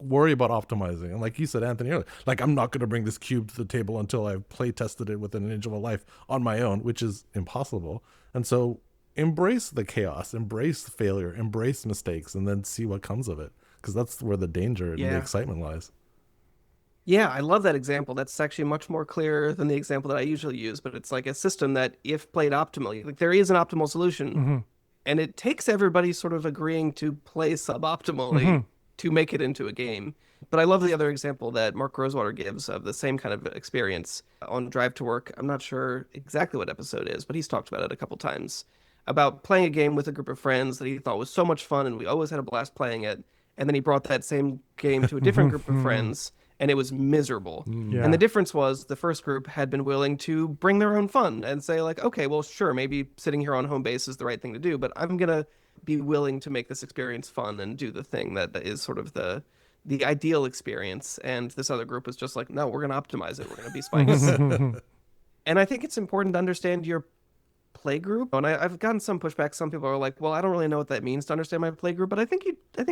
worry about optimizing. And like you said, Anthony, earlier, like, I'm not going to bring this cube to the table until I've play tested it within an inch of a life on my own, which is impossible. And so embrace the chaos, embrace failure, embrace mistakes, and then see what comes of it. Because that's where the danger and the excitement lies. Yeah, I love that example. That's actually much more clear than the example that I usually use, but it's like a system that if played optimally, like there is an optimal solution, and it takes everybody sort of agreeing to play suboptimally to make it into a game. But I love the other example that Mark Rosewater gives of the same kind of experience on Drive to Work. I'm not sure exactly what episode it is, but he's talked about it a couple times, about playing a game with a group of friends that he thought was so much fun, and we always had a blast playing it. And then he brought that same game to a different group of friends, and it was miserable. Yeah. And the difference was the first group had been willing to bring their own fun and say like, okay, well, sure, maybe sitting here on home base is the right thing to do, but I'm going to be willing to make this experience fun and do the thing that is sort of the ideal experience. And this other group was just like, no, we're going to optimize it. We're going to be spikes. And I think it's important to understand your play group. And I've gotten some pushback. Some people are like, well, I don't really know what that means to understand my play group, but I think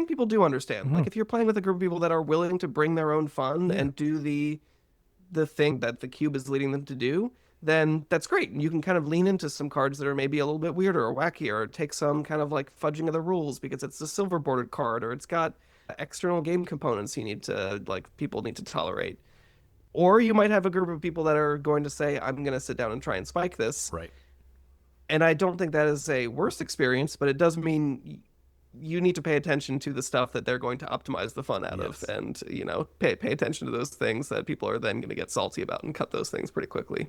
people do understand. Like if you're playing with a group of people that are willing to bring their own fun and do the thing that the cube is leading them to do, then that's great. And you can kind of lean into some cards that are maybe a little bit weirder or wacky, or take some kind of like fudging of the rules because it's a silver bordered card, or it's got external game components people need to tolerate. Or you might have a group of people that are going to say, I'm going to sit down and try and spike this. Right. And I don't think that is a worse experience, but it does mean you need to pay attention to the stuff that they're going to optimize the fun out of, and pay attention to those things that people are then going to get salty about and cut those things pretty quickly.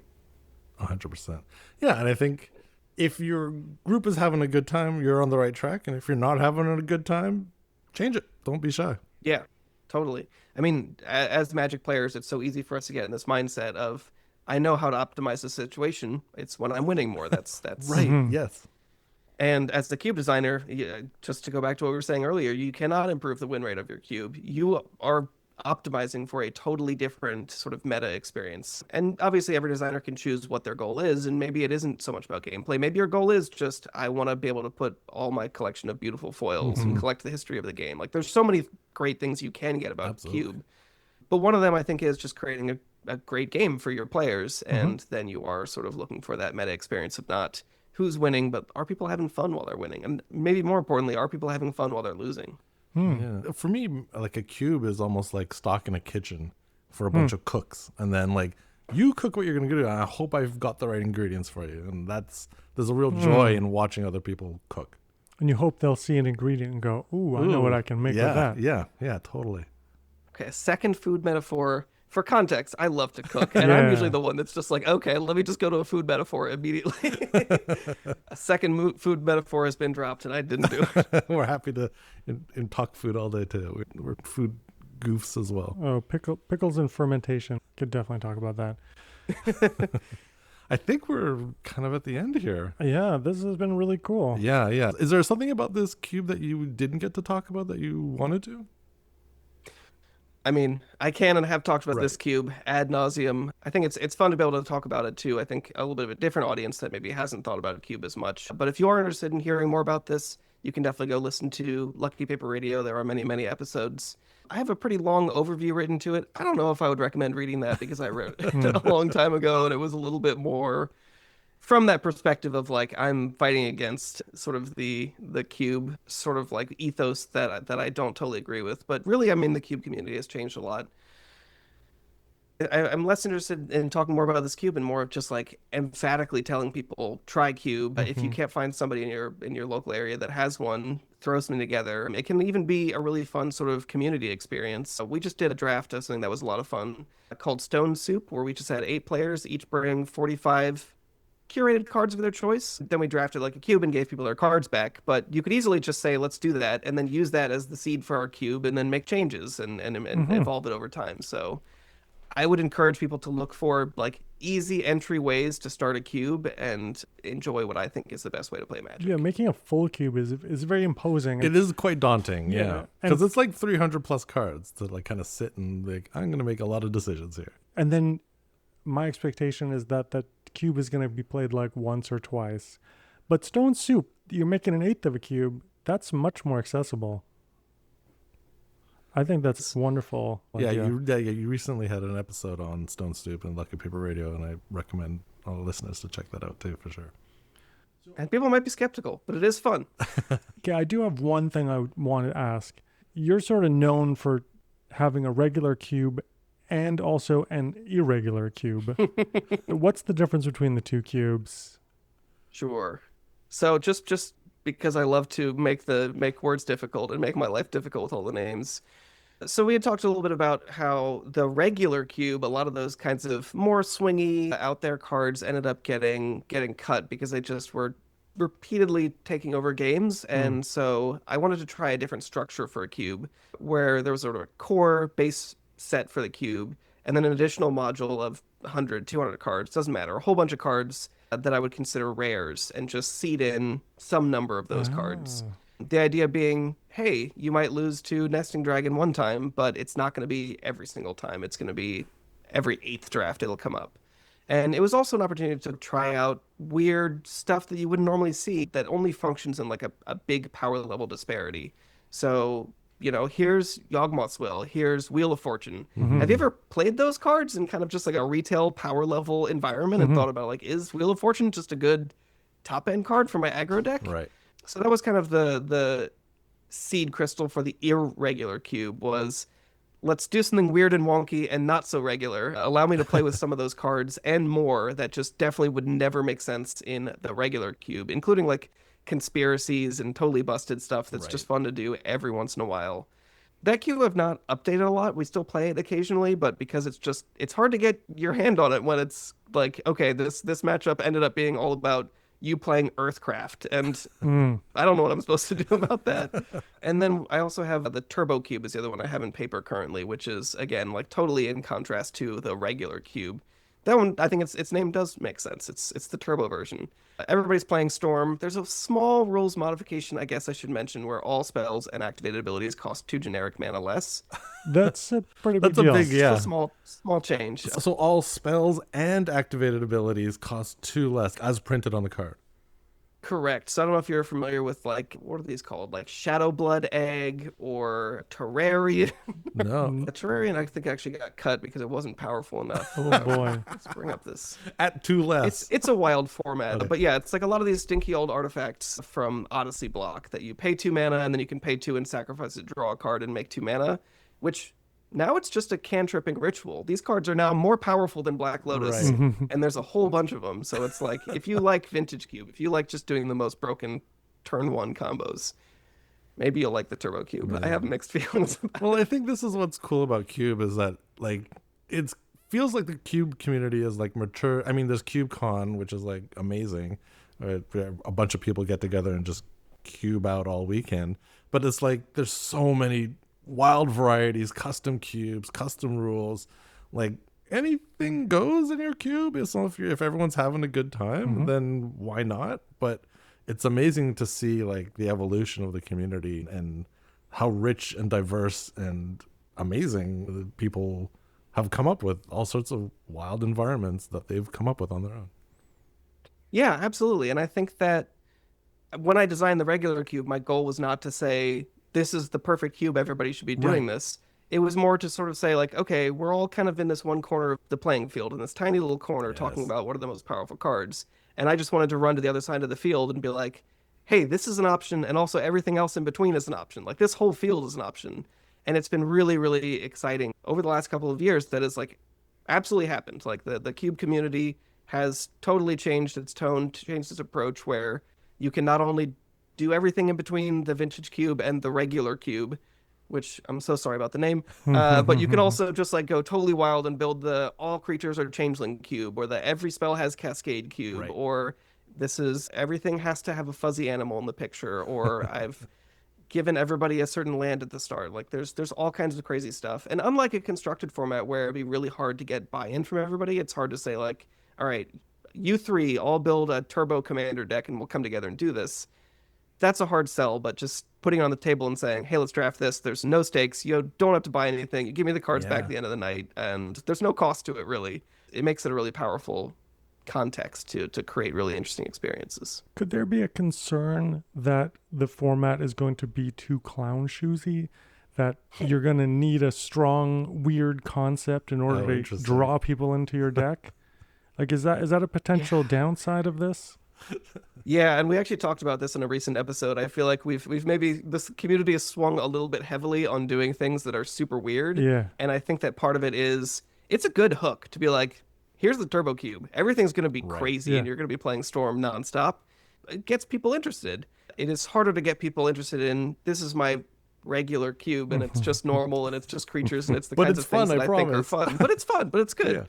100%. Yeah, and I think if your group is having a good time, you're on the right track, and if you're not having a good time, change it. Don't be shy. Yeah, totally. I mean, as Magic players, it's so easy for us to get in this mindset of, I know how to optimize the situation. It's when I'm winning more. That's right. Yes. And as the cube designer, just to go back to what we were saying earlier, you cannot improve the win rate of your cube. You are optimizing for a totally different sort of meta experience. And obviously every designer can choose what their goal is, and maybe it isn't so much about gameplay. Maybe your goal is just, I want to be able to put all my collection of beautiful foils and collect the history of the game. Like there's so many great things you can get about Cube. But one of them I think is just creating a great game for your players, and then you are sort of looking for that meta experience of not who's winning, but are people having fun while they're winning? And maybe more importantly, are people having fun while they're losing? Yeah. For me, like a cube is almost like stock in a kitchen for a bunch of cooks, and then like you cook what you're gonna do. And I hope I've got the right ingredients for you, and there's a real joy in watching other people cook. And you hope they'll see an ingredient and go, "Ooh, I know what I can make with that." Yeah, totally. Okay, a second food metaphor. For context, I love to cook, and I'm usually the one that's just like, okay, let me just go to a food metaphor immediately. A second food metaphor has been dropped, and I didn't do it. We're happy to talk food all day, too. We're food goofs as well. Oh, pickles and fermentation. Could definitely talk about that. I think we're kind of at the end here. Yeah, this has been really cool. Yeah. Is there something about this cube that you didn't get to talk about that you wanted to? I mean, I can and have talked about this cube ad nauseum. I think it's fun to be able to talk about it too. I think a little bit of a different audience that maybe hasn't thought about a cube as much. But if you are interested in hearing more about this, you can definitely go listen to Lucky Paper Radio. There are many, many episodes. I have a pretty long overview written to it. I don't know if I would recommend reading that because I wrote it a long time ago, and it was a little bit more from that perspective of like, I'm fighting against sort of the cube sort of like ethos that I don't totally agree with. But really, I mean, the cube community has changed a lot. I'm less interested in talking more about this cube and more of just like emphatically telling people try cube. But if you Mhm. can't find somebody in your local area that has one, throw something together. It can even be a really fun sort of community experience. We just did a draft of something that was a lot of fun called Stone Soup, where we just had 8 players, each bring 45 curated cards of their choice. Then we drafted like a cube and gave people their cards back. But you could easily just say, let's do that, and then use that as the seed for our cube, and then make changes and Mhm. evolve it over time. So I would encourage people to look for like easy entry ways to start a cube and enjoy what I think is the best way to play Yeah, Magic. making a full cube is very imposing. It is quite daunting, Yeah, yeah, and- because it's like 300 plus cards to like kind of sit and like I'm gonna make a lot of decisions here. And then my expectation is that that cube is going to be played like once or twice. But Stone Soup, you're making an eighth of a cube. That's much more accessible. I think that's wonderful. Yeah, idea. you recently had an episode on Stone Stoop and Lucky Paper Radio, and I recommend all the listeners to check that out too for sure. And people might be skeptical, but it is fun. Okay, I do have one thing I want to ask. You're sort of known for having a regular cube and also an irregular cube. What's the difference between the two cubes? Sure. So just because I love to make words difficult and make my life difficult with all the names. So we had talked a little bit about how the regular cube, a lot of those kinds of more swingy out there cards ended up getting cut because they just were repeatedly taking over games. And so I wanted to try a different structure for a cube where there was sort of a core base set for the cube and then an additional module of 100, 200 cards, doesn't matter, a whole bunch of cards that I would consider rares and just seed in some number of those cards. Ah. The idea being, hey, you might lose to Nesting Dragon one time, but it's not going to be every single time. It's going to be every 8th draft it'll come up. And it was also an opportunity to try out weird stuff that you wouldn't normally see that only functions in like a big power level disparity. So, here's Yawgmoth's Will, here's Wheel of Fortune. Have you ever played those cards in kind of just like a retail power level environment and thought about like, is Wheel of Fortune just a good top end card for my aggro deck? Right. So that was kind of the seed crystal for the irregular cube was let's do something weird and wonky and not so regular. Allow me to play with some of those cards and more that just definitely would never make sense in the regular cube, including like conspiracies and totally busted stuff that's just fun to do every once in a while. That cube I've not updated a lot. We still play it occasionally, but because it's hard to get your hand on it when it's like, okay, this matchup ended up being all about you playing Earthcraft, and I don't know what I'm supposed to do about that. And then I also have the Turbo Cube is the other one I have in paper currently, which is again like totally in contrast to the regular cube. That one, I think its name does make sense. It's the turbo version. Everybody's playing Storm. There's a small rules modification, I guess I should mention, where all spells and activated abilities cost 2 generic mana less. That's a pretty big That's a deal. big, yeah. Just a small change. So all spells and activated abilities cost 2 less as printed on the card. Correct. So I don't know if you're familiar with like what are these called? Like Shadow Blood Egg or Terrarian. No. The Terrarian I think actually got cut because it wasn't powerful enough. Oh boy. Let's bring up this. At 2 less. It's a wild format, Okay. but yeah, it's like a lot of these stinky old artifacts from Odyssey block that you pay 2 mana and then you can pay 2 and sacrifice it, draw a card and make 2 mana, which now it's just a cantripping ritual. These cards are now more powerful than Black Lotus, Right. and there's a whole bunch of them. So it's like if you like Vintage Cube, if you like just doing the most broken turn 1 combos, maybe you'll like the Turbo Cube. I have mixed feelings about it. Well, I think this is what's cool about Cube is that like it's feels like the Cube community is like mature. I mean, there's CubeCon, which is like amazing. Right? Where a bunch of people get together and just cube out all weekend. But it's like there's so many wild varieties, custom cubes, custom rules. Like anything goes in your cube. As long if everyone's having a good time, then why not? But it's amazing to see like the evolution of the community and how rich and diverse and amazing the people have come up with all sorts of wild environments that they've come up with on their own. Yeah, absolutely. And I think that when I designed the regular cube, my goal was not to say this is the perfect cube, everybody should be doing this. It was more to sort of say like, okay, we're all kind of in this one corner of the playing field, in this tiny little corner talking about what are the most powerful cards. And I just wanted to run to the other side of the field and be like, hey, this is an option, and also everything else in between is an option. Like this whole field is an option. And it's been really, really exciting over the last couple of years. That is like absolutely happened. Like the cube community has totally changed its tone, changed its approach, where you can not only do everything in between the vintage cube and the regular cube, which I'm so sorry about the name, but you can also just like go totally wild and build the all creatures are changeling cube, or the every spell has cascade cube, Right. or this is everything has to have a fuzzy animal in the picture, or I've given everybody a certain land at the start. Like there's all kinds of crazy stuff. And unlike a constructed format where it'd be really hard to get buy-in from everybody, it's hard to say like, all right, you three all build a turbo commander deck and we'll come together and do this. That's a hard sell, but just putting it on the table and saying, hey, let's draft this. There's no stakes. You don't have to buy anything. You give me the cards back at the end of the night, and there's no cost to it, really. It makes it a really powerful context to create really interesting experiences. Could there be a concern that the format is going to be too clown shoesy? That you're going to need a strong, weird concept in order to interesting. draw people into your deck? Like, is that a potential downside of this? Yeah, and we actually talked about this in a recent episode. I feel like we've maybe this community has swung a little bit heavily on doing things that are super weird. Yeah. And I think that part of it is it's a good hook to be like, here's the turbo cube. Everything's going to be crazy and you're going to be playing Storm nonstop. It gets people interested. It is harder to get people interested in this is my regular cube and it's just normal and it's just creatures and it's the But kinds it's of things fun, that I I think are promise. fun. But it's fun, but it's good. Yeah.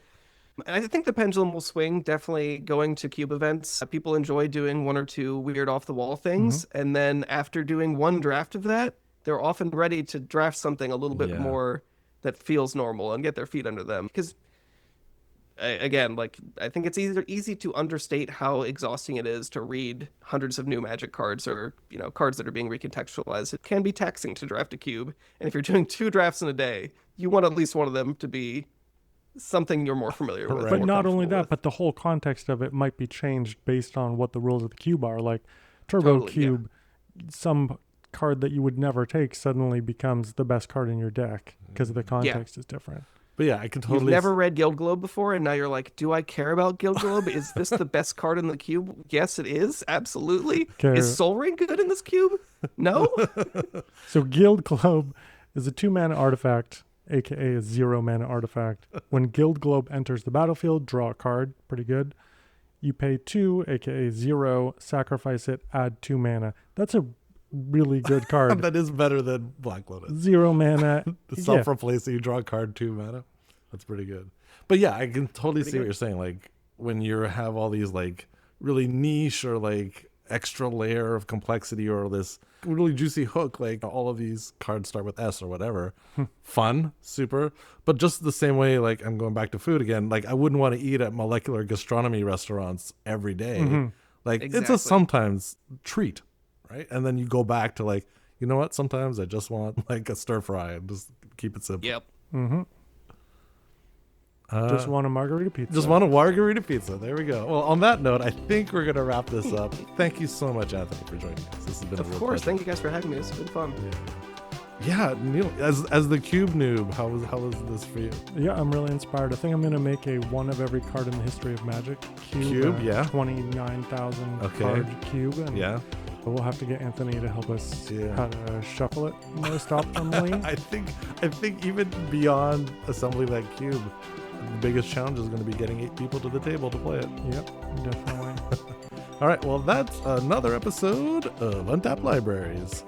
I think the pendulum will swing, definitely going to cube events. People enjoy doing one or two weird off the wall things. And then after doing one draft of that, they're often ready to draft something a little bit more that feels normal and get their feet under them. Because again, like I think it's easy to understate how exhausting it is to read hundreds of new Magic cards or, you know, cards that are being recontextualized. It can be taxing to draft a cube. And if you're doing 2 drafts in a day, you want at least one of them to be something you're more familiar with. But more not only comfortable that, with. but the whole context of it might be changed based on what the rules of the cube are. Like Turbo Totally, yeah. Cube, some card that you would never take suddenly becomes the best card in your deck because the context is different. But yeah, I can totally. You've never read Guild Globe before, and now you're like, do I care about Guild Globe? Is this the best card in the cube? Yes, it is. Absolutely. Okay. Is Soul Ring good in this cube? No? So Guild Globe is a 2-mana artifact, aka a 0-mana artifact. When Guild Globe enters the battlefield, draw a card. Pretty good. You pay 2, aka 0, sacrifice it, add 2 mana. That's a really good card. That is better than Black Lotus. 0 mana. The self-replacing, you draw a card 2 mana. That's pretty good. But yeah, I can totally see what you're saying. Like when you have all these like really niche or like extra layer of complexity or this really juicy hook, like all of these cards start with S or whatever. Fun, super. But just the same way, like I'm going back to food again, like I wouldn't want to eat at molecular gastronomy restaurants every day. Like it's a Exactly. sometimes treat, right? And then you go back to like, you know what? Sometimes I just want like a stir fry and just keep it simple. Yep. Just want a margarita pizza. Just want a margarita pizza. There we go. Well, on that note, I think we're going to wrap this up. Thank you so much, Anthony, for joining us. This has been a Of real course. pleasure. Thank you guys for having me. It's been fun. Yeah, Neil, as the cube noob, how was this for you? Yeah, I'm really inspired. I think I'm going to make a one of every card in the history of Magic Cube, yeah. 29,000 Okay. card cube. And Yeah. we'll have to get Anthony to help us Yeah. how to shuffle it most optimally. I think even beyond assembling that cube, the biggest challenge is going to be getting 8 people to the table to play it. Yep, definitely. All right, well, that's another episode of Untapped Libraries.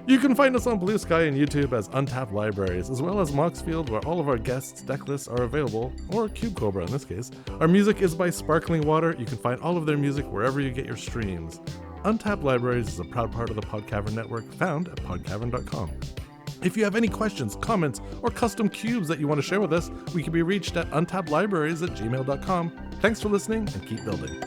You can find us on Blue Sky and YouTube as Untapped Libraries, as well as Moxfield, where all of our guests' deck lists are available, or Cube Cobra in this case. Our music is by Sparkling Water. You can find all of their music wherever you get your streams. Untapped Libraries is a proud part of the Podcavern Network, found at podcavern.com. If you have any questions, comments, or custom cubes that you want to share with us, we can be reached at untappedlibraries@gmail.com. Thanks for listening, and keep building.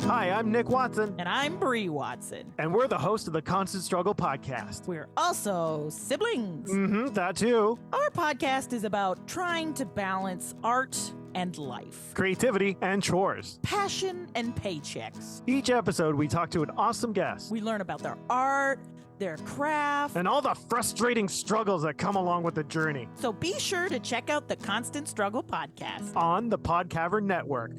Hi, I'm Nick Watson, And I'm Bree Watson. and we're the host of the Constant Struggle podcast. We're also siblings. That too. Our podcast is about trying to balance art and life, Creativity and chores. passion and paychecks. Each episode, we talk to an awesome guest. We learn about their art, their craft. And all the frustrating struggles that come along with the journey So be sure to check out the Constant Struggle podcast. on the Podcavern Network.